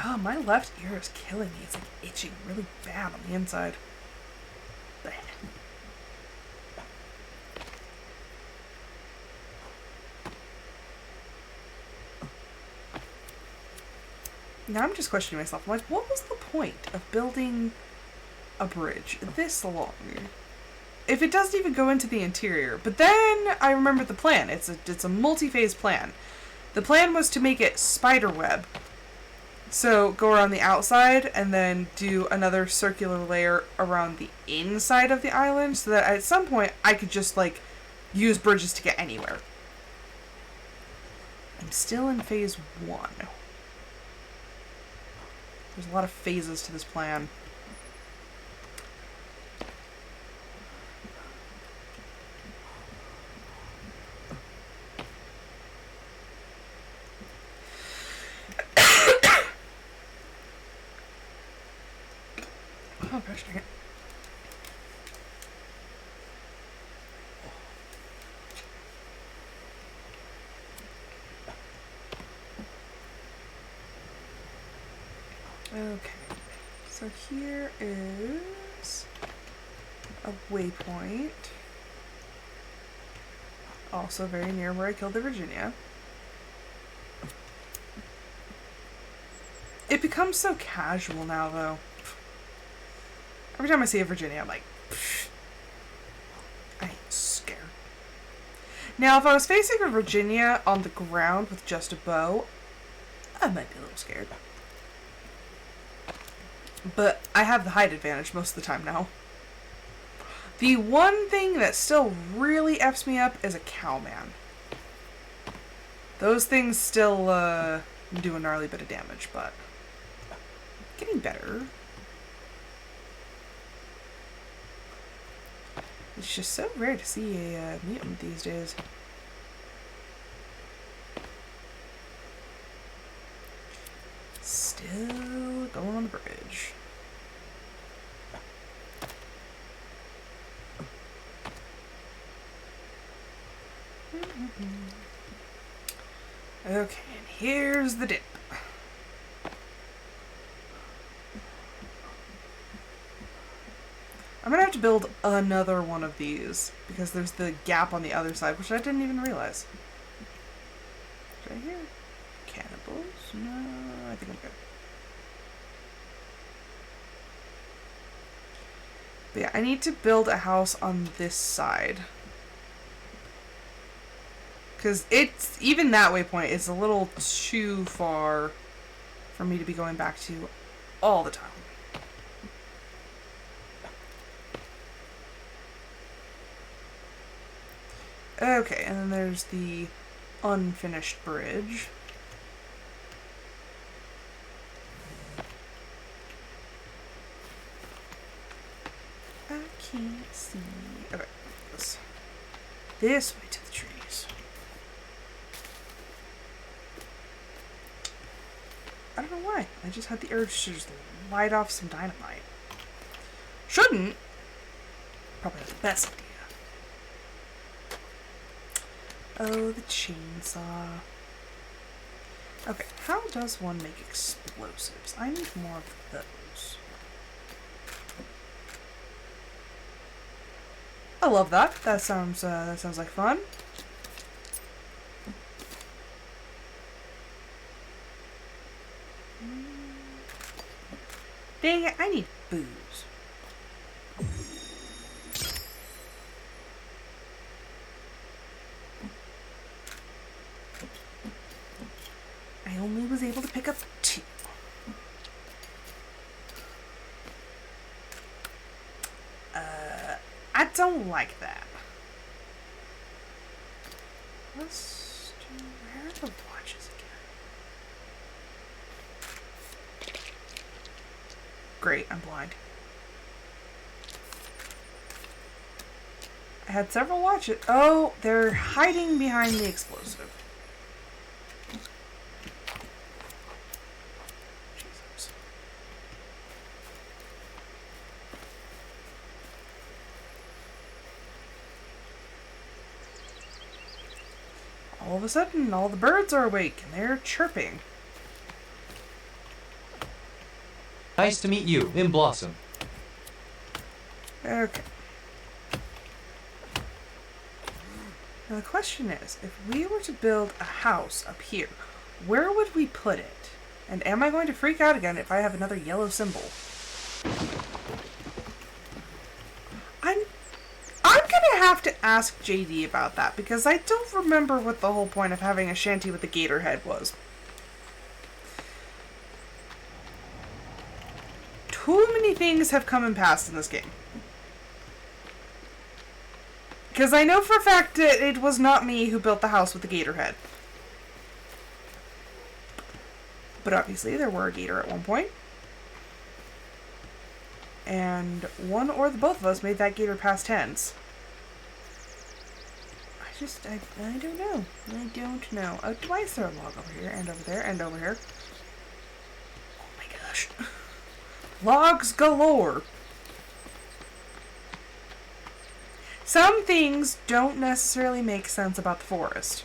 Oh, my left ear is killing me. It's like itching really bad on the inside. Blech. Now I'm just questioning myself. I'm like, what was the point of building a bridge this long? If it doesn't even go into the interior. But then I remember the plan. It's a multi-phase plan. The plan was to make it spiderweb. So go around the outside and then do another circular layer around the inside of the island so that at some point I could just like use bridges to get anywhere. I'm still in phase 1. There's a lot of phases to this plan. Oh gosh dang it. Okay. So here is a waypoint. Also very near where I killed the Virginia. It becomes so casual now, though. Every time I see a Virginia, I'm like, pfft, I ain't scared. Now, if I was facing a Virginia on the ground with just a bow, I might be a little scared. But I have the height advantage most of the time now. The one thing that still really F's me up is a cowman. Those things still do a gnarly bit of damage, but getting better. It's just so rare to see a mutant these days. Still going on the bridge. Okay, and here's the dip. I'm gonna have to build another one of these because there's the gap on the other side, which I didn't even realize. Right here. Cannibals? No, I think I'm good. But yeah, I need to build a house on this side. Because it's, even that waypoint is a little too far for me to be going back to all the time. Okay, and then there's the unfinished bridge. I can't see. Okay, this way to the trees. I don't know why. I just had the urge to just light off some dynamite. Shouldn't. Probably not the best idea. Oh, the chainsaw. Okay, how does one make explosives? I need more of those. I love that. That sounds like fun. Dang it, I need booze. I only was able to pick up 2. I don't like that. Let's do, where are the watches again? Great, I'm blind. I had several watches. Oh, they're hiding behind the explosive. Jesus. All of a sudden, all the birds are awake and they're chirping. Nice to meet you, in Blossom. Okay. Now the question is, if we were to build a house up here, where would we put it? And am I going to freak out again if I have another yellow symbol? I'm gonna have to ask JD about that because I don't remember what the whole point of having a shanty with a gator head was. Too many things have come and passed in this game. Because I know for a fact that it was not me who built the house with the gator head. But obviously there were a gator at one point. And one or the both of us made that gator past tense. I don't know. I don't know. Oh, why is there a log over here and over there and over here? Oh my gosh. Logs galore. Some things don't necessarily make sense about the forest.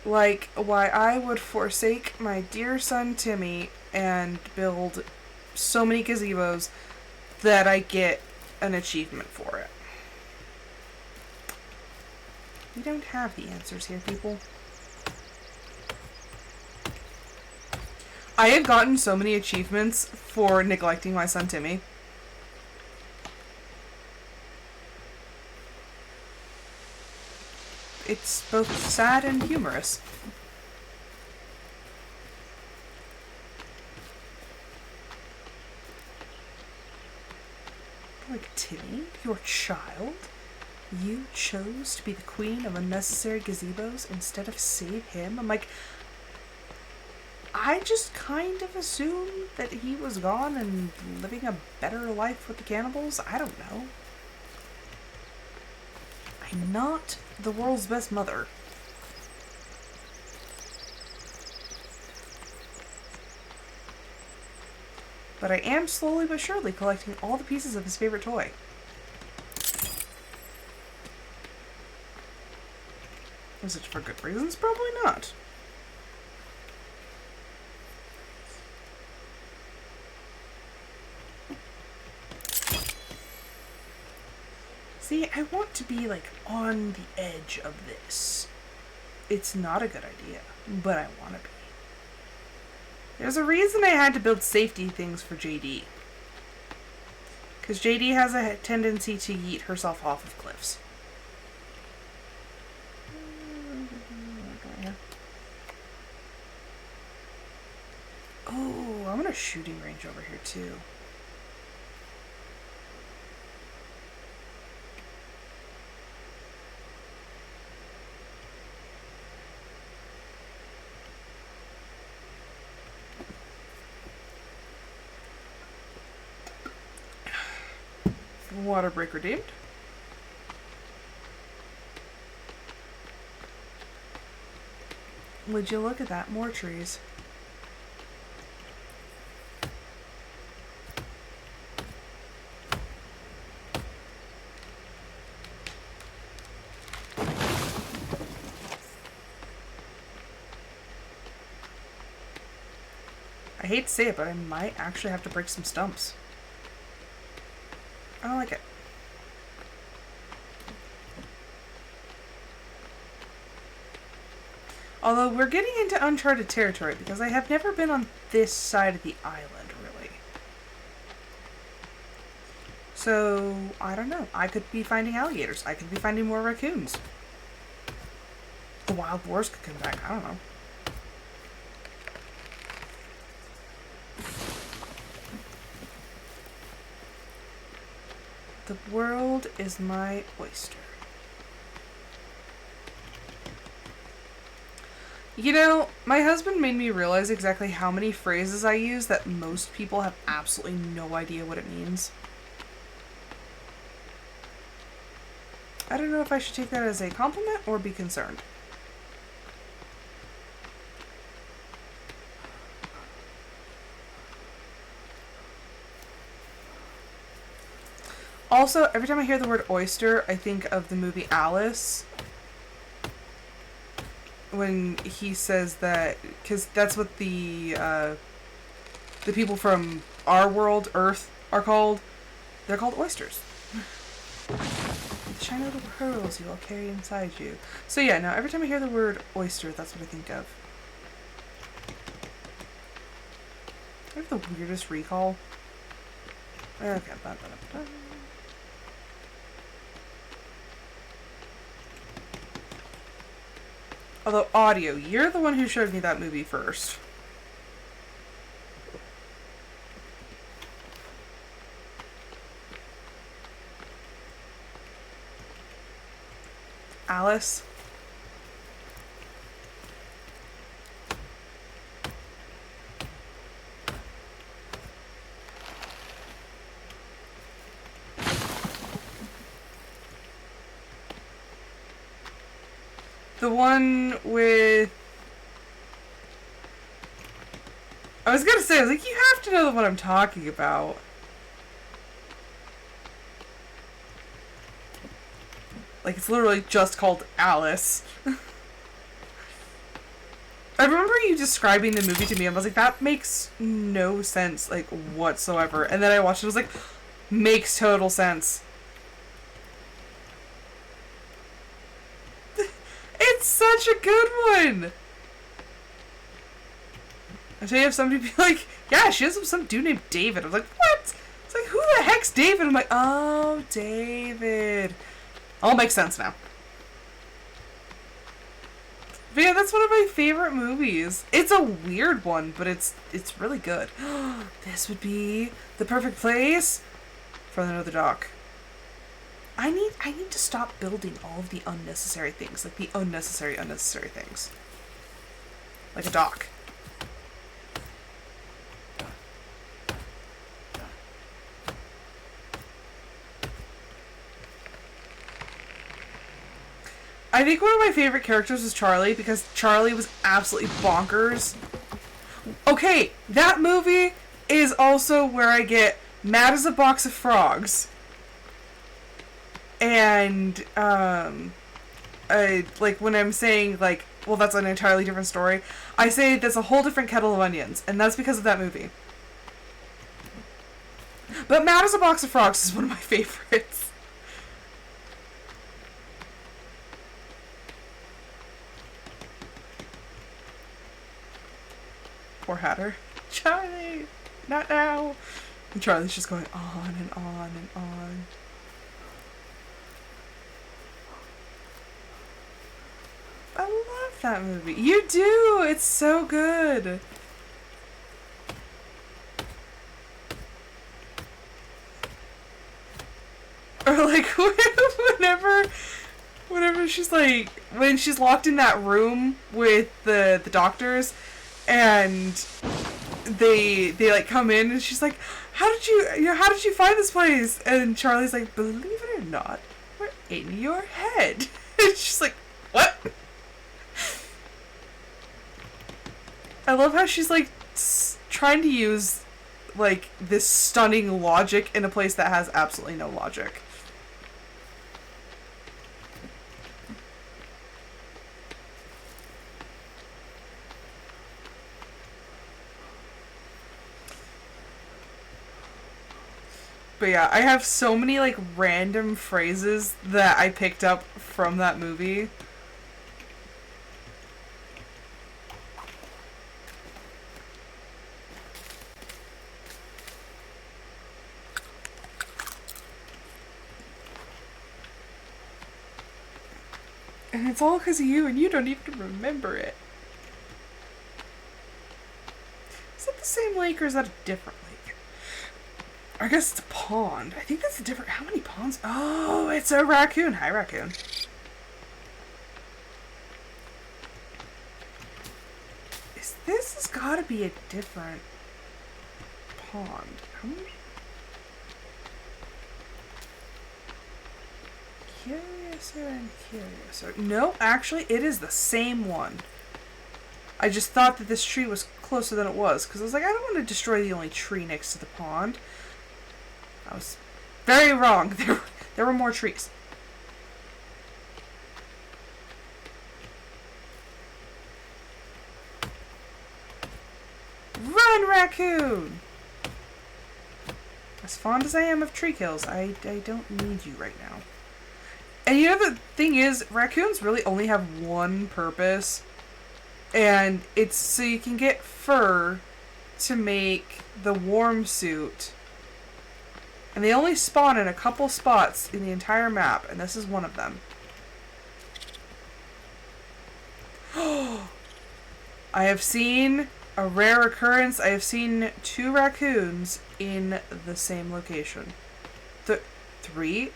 Like, why I would forsake my dear son Timmy and build so many gazebos that I get an achievement for it. We don't have the answers here, people. I have gotten so many achievements for neglecting my son Timmy. It's both sad and humorous. Like, Timmy, your child? You chose to be the queen of unnecessary gazebos instead of save him? I'm like, I just kind of assumed that he was gone and living a better life with the cannibals. I don't know. I'm not the world's best mother. But I am slowly but surely collecting all the pieces of his favorite toy. Was it for good reasons? Probably not. See, I want to be, like, on the edge of this. It's not a good idea, but I want to be. There's a reason I had to build safety things for JD. Because JD has a tendency to yeet herself off of cliffs. Oh, I want a shooting range over here, too. Water break redeemed. Would you look at that? More trees. I hate to say it, but I might actually have to break some stumps. I don't like it. Although we're getting into uncharted territory because I have never been on this side of the island, really. So, I don't know. I could be finding alligators. I could be finding more raccoons. The wild boars could come back. I don't know. The world is my oyster. You know, my husband made me realize exactly how many phrases I use that most people have absolutely no idea what it means. I don't know if I should take that as a compliment or be concerned. Also, every time I hear the word oyster, I think of the movie Alice. When he says that, because that's what the people from our world, Earth, are called. They're called oysters. The shiny little pearls you all carry inside you. So yeah, now every time I hear the word oyster, that's what I think of. I have the weirdest recall. Okay, although, audio, you're the one who showed me that movie first. Alice. The one with... I was gonna say, I was like, you have to know what I'm talking about. Like, it's literally just called Alice. you describing the movie to me, I was like, that makes no sense, like, whatsoever. And then I watched it, I was like, makes total sense. It's such a good one! I tell you, if somebody be like, yeah, she has some dude named David. I'm like, what? It's like, who the heck's David? I'm like, oh, David. All makes sense now. But yeah, that's one of my favorite movies. It's a weird one, but it's really good. This would be the perfect place for another dock. I need to stop building all of the unnecessary things, like the unnecessary things. Like a dock. I think one of my favorite characters was Charlie, because Charlie was absolutely bonkers. Okay, that movie is also where I get mad as a box of frogs. And, like, when I'm saying, like, well, that's an entirely different story, I say that's a whole different kettle of onions, and that's because of that movie. But Mad as a Box of Frogs is one of my favorites. Poor Hatter. Charlie! Not now! And Charlie's just going on and on and on. I love that movie. You do! It's so good! Or like, whenever she's like, when she's locked in that room with the doctors, and they like come in, and she's like, how did you find this place? And Charlie's like, believe it or not, we're in your head. And she's like, what? I love how she's like trying to use like this stunning logic in a place that has absolutely no logic. But yeah, I have so many like random phrases that I picked up from that movie. And it's all because of you, and you don't even remember it. Is that the same lake, or is that a different lake? I guess it's a pond. I think that's a different... How many ponds? Oh, it's a raccoon. Hi, raccoon. This has got to be a different pond. How many... Curiouser and Curiouser. No, actually, it is the same one. I just thought that this tree was closer than it was, because I was like, I don't want to destroy the only tree next to the pond. I was very wrong. There were more trees. Run, raccoon! As fond as I am of tree kills, I don't need you right now. And you know, the thing is, raccoons really only have one purpose, and it's so you can get fur to make the warm suit. And they only spawn in a couple spots in the entire map, and this is one of them. I have seen a rare occurrence. I have seen 2 raccoons in the same location. Three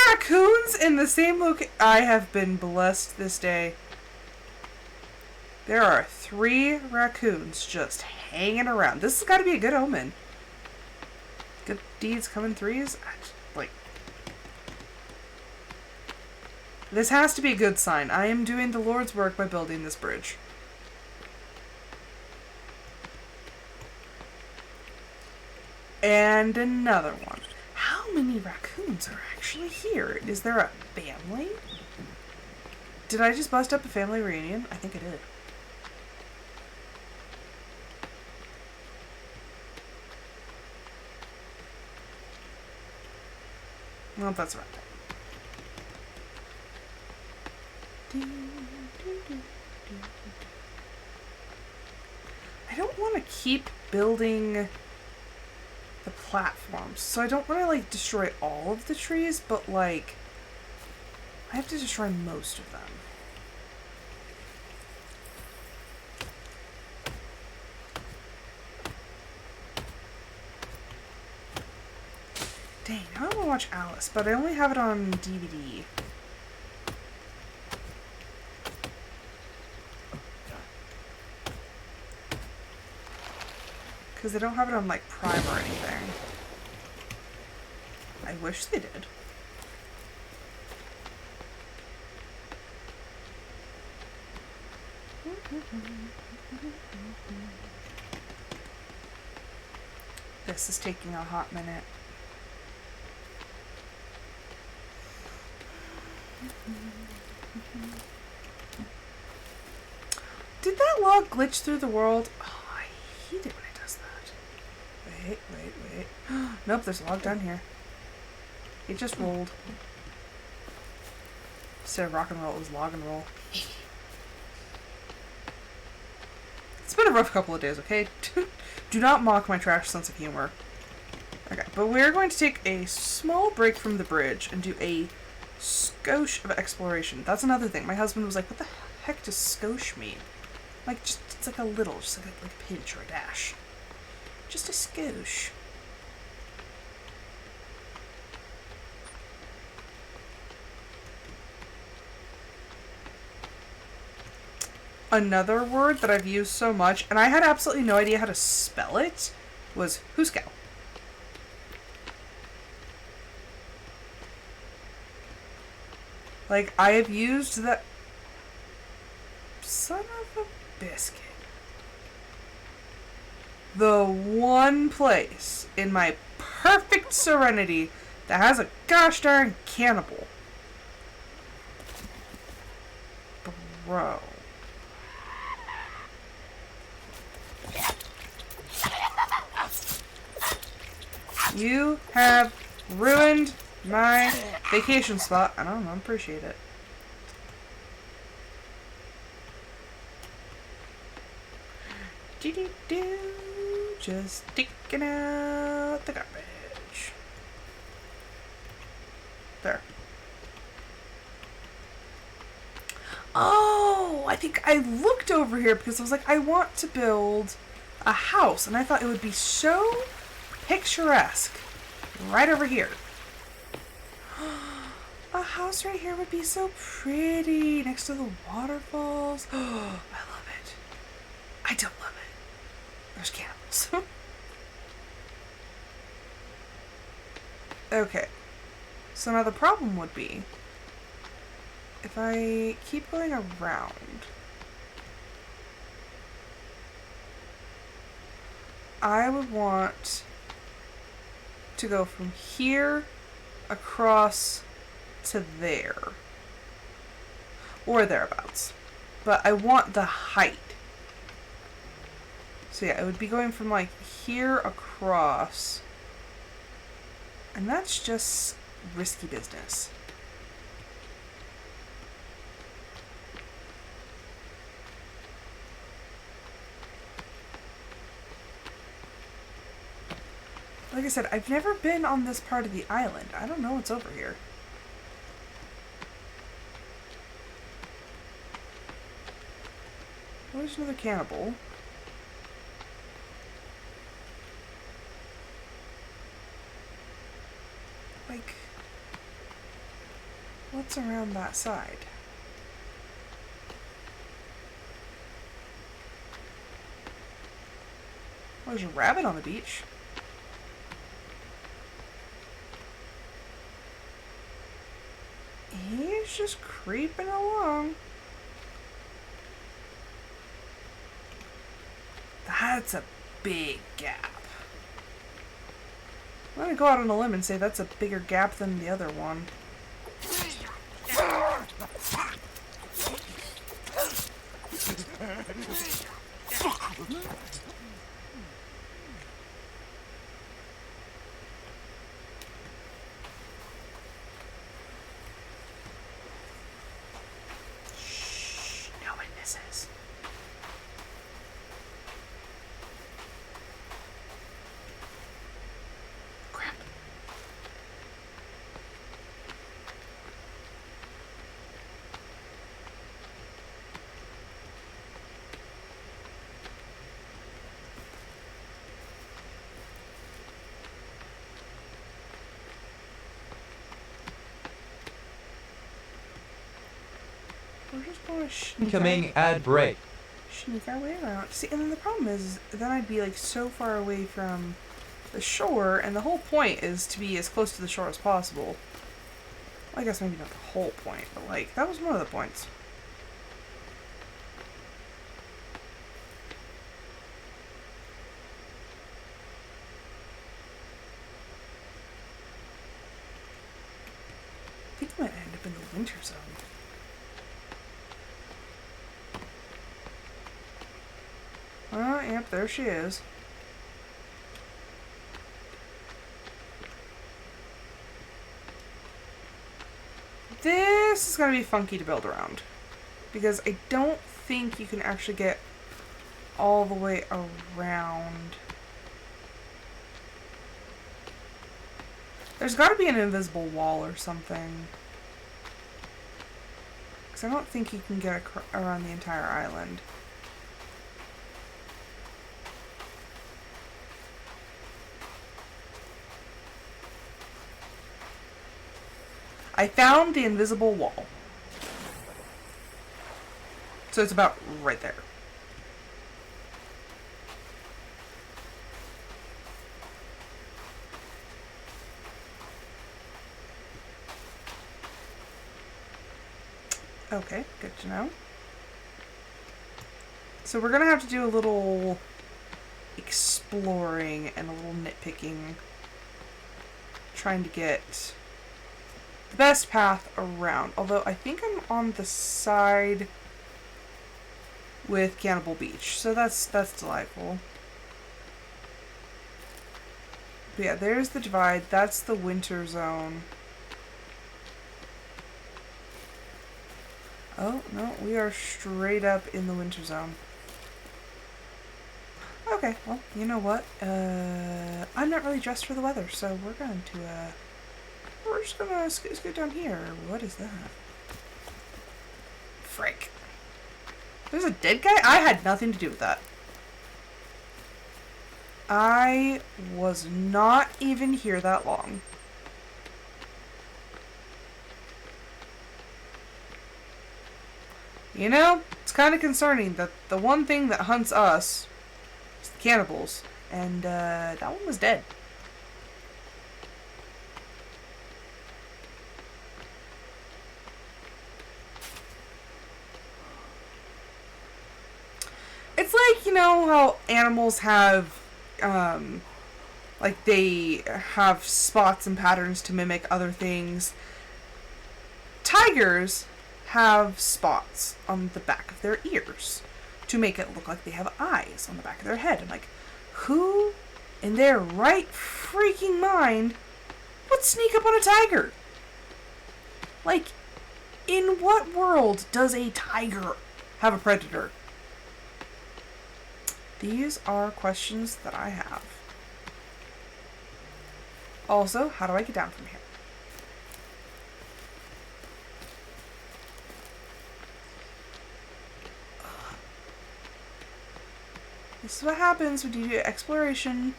raccoons in the same location. I have been blessed this day. There are 3 raccoons just hanging around. This has got to be a good omen. Good deeds come in threes. Like, this has to be a good sign. I am doing the Lord's work by building this bridge. And another one. How many raccoons are actually here? Is there a family? Did I just bust up a family reunion? I think I did. Well, that's right. I don't want to keep building the platforms, so I don't want to like destroy all of the trees, but like I have to destroy most of them. Dang, I want to watch Alice, but I only have it on DVD. Because they don't have it on, like, Prime or anything. I wish they did. This is taking a hot minute. Did that log glitch through the world? Oh, I hate it when it does that. Wait. Nope, there's a log down here. It just rolled. Instead of rock and roll, it was log and roll. It's been a rough couple of days, okay? Do not mock my trash sense of humor. Okay, but we're going to take a small break from the bridge and do a skosh of exploration. That's another thing. My husband was like, what the heck does skosh mean? Like, just, it's like a little, just like a pinch or a dash. Just a skosh. Another word that I've used so much, and I had absolutely no idea how to spell it, was hooskow. Like, I have used that... Son of a biscuit. The one place in my perfect serenity that has a gosh darn cannibal. Bro. You have ruined my vacation spot. I don't appreciate it. Do-do-do. Just taking out the garbage. There. Oh, I think I looked over here because I was like, I want to build a house. And I thought it would be so picturesque right over here. A house right here would be so pretty next to the waterfalls. Oh, I love it. I don't love it. There's cannibals. Okay. So now the problem would be if I keep going around. I would want to go from here across to there. Or thereabouts. But I want the height. So yeah, it would be going from like here across. And that's just risky business. Like I said, I've never been on this part of the island. I don't know what's over here. Oh, there's another cannibal. Like, what's around that side? Oh, there's a rabbit on the beach. He's just creeping along. That's a big gap. I'm gonna go out on a limb and say that's a bigger gap than the other one. Shh, no one misses. Crap. We're just going to Incoming ad break. sneak our way around. See, and then the problem is, then I'd be like so far away from the shore, and the whole point is to be as close to the shore as possible. Well, I guess maybe not the whole point, but like, that was one of the points. I think I might end up in the winter zone. Oh, yep, there she is. This is going to be funky to build around. Because I don't think you can actually get all the way around. There's got to be an invisible wall or something. Because I don't think you can get around the entire island. I found the invisible wall. So it's about right there. Okay, good to know. So we're gonna have to do a little exploring and a little nitpicking. Trying to get the best path around. Although I think I'm on the side with Cannibal Beach, so that's delightful. But yeah, there's the divide. That's the winter zone. Oh, no, we are straight up in the winter zone. Okay, well, you know what? I'm not really dressed for the weather, so we're going to, we're just gonna scoot down here. What is that? Frick. There's a dead guy? I had nothing to do with that. I was not even here that long. You know, it's kind of concerning that the one thing that hunts us is the cannibals, and that one was dead. It's like, you know how animals have, like they have spots and patterns to mimic other things. Tigers have spots on the back of their ears to make it look like they have eyes on the back of their head. I'm like, who in their right freaking mind would sneak up on a tiger? Like, in what world does a tiger have a predator? These are questions that I have. Also, how do I get down from here? This is what happens when you do exploration.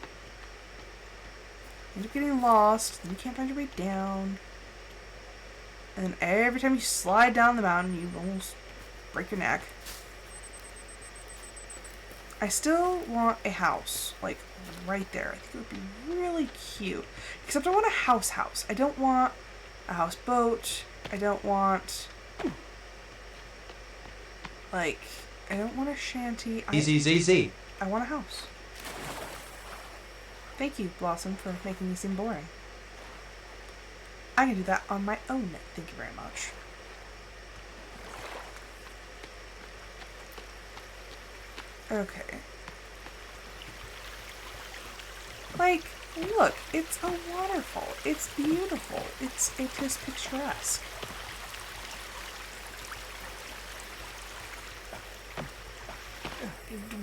You end up getting lost, then you can't find your way down. And then every time you slide down the mountain, you almost break your neck. I still want a house, like, right there. I think it would be really cute. Except I want a house. I don't want a houseboat. I don't want... like, I don't want a shanty. Easy. I want a house. Thank you, Blossom, for making me seem boring. I can do that on my own, thank you very much. Okay. Like, look, it's a waterfall. It's beautiful. It is picturesque.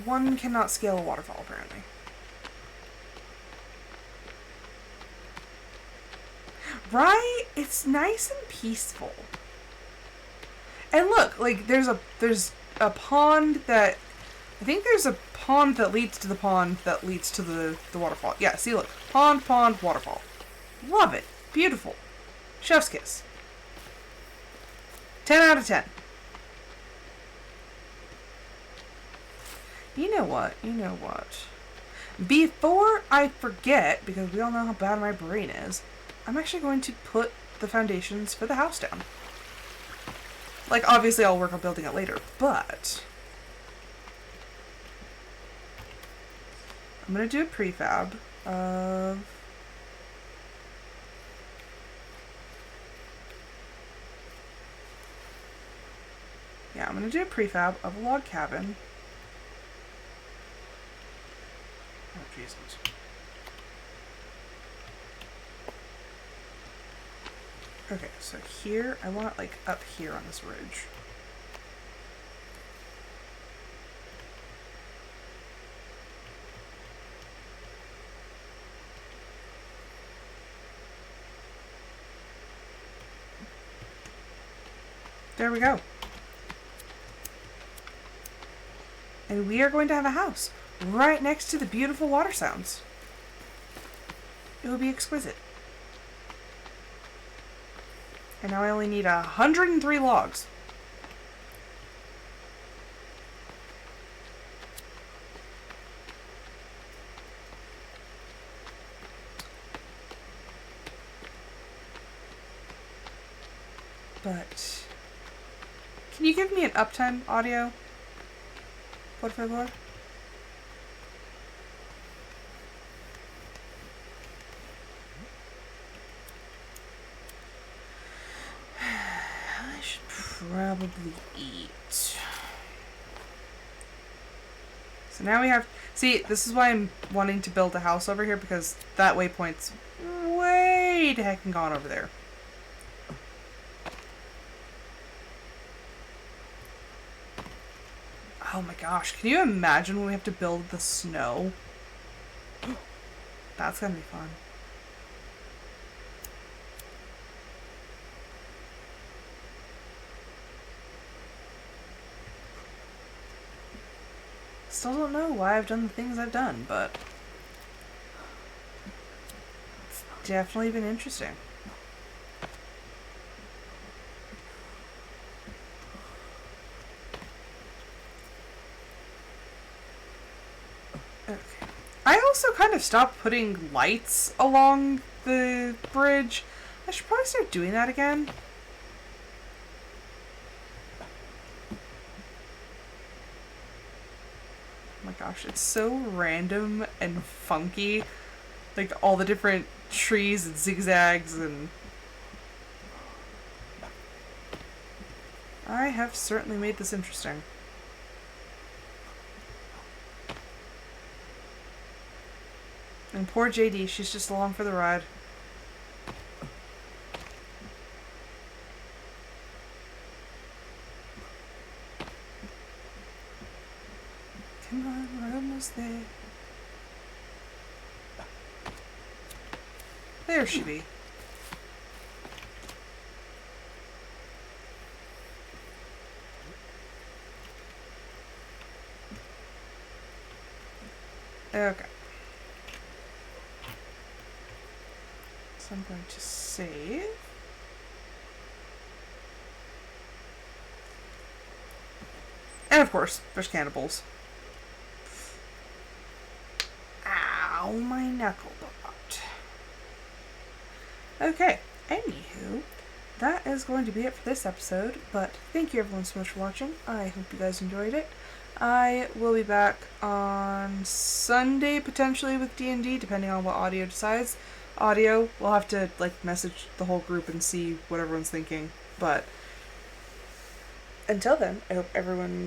One cannot scale a waterfall, apparently. Right? It's nice and peaceful. And look, like there's a pond that I think there's a pond that leads to the pond that leads to the waterfall. Yeah, see look. Pond, waterfall. Love it. Beautiful. Chef's kiss. 10 out of 10. You know what? Before I forget, because we all know how bad my brain is, I'm actually going to put the foundations for the house down. Like, obviously I'll work on building it later, but I'm going to do a prefab of... Yeah, I'm going to do a prefab of a log cabin. Oh, Jesus. Okay, so here, I want it like up here on this ridge. There we go. And we are going to have a house right next to the beautiful water sounds. It will be exquisite. And now I only need 103 logs. But can you give me an uptime audio? Por favor? I should probably eat. So now we have... See, this is why I'm wanting to build a house over here, because that waypoint's way the heck gone over there. Oh my gosh, can you imagine when we have to build the snow? That's gonna be fun. Still don't know why I've done the things I've done, but it's definitely been interesting. Okay. I also kind of stopped putting lights along the bridge. I should probably start doing that again. Oh my gosh, it's so random and funky. Like all the different trees and zigzags and... I have certainly made this interesting. And poor JD, she's just along for the ride. Come on, we're almost there. There she be. Okay. So I'm going to save. And of course, there's cannibals. Ow, my knuckle butt. Okay, anywho, that is going to be it for this episode, but thank you everyone so much for watching. I hope you guys enjoyed it. I will be back on Sunday, potentially, with D&D, depending on what audio decides. Audio, we'll have to, like, message the whole group and see what everyone's thinking, but until then, I hope everyone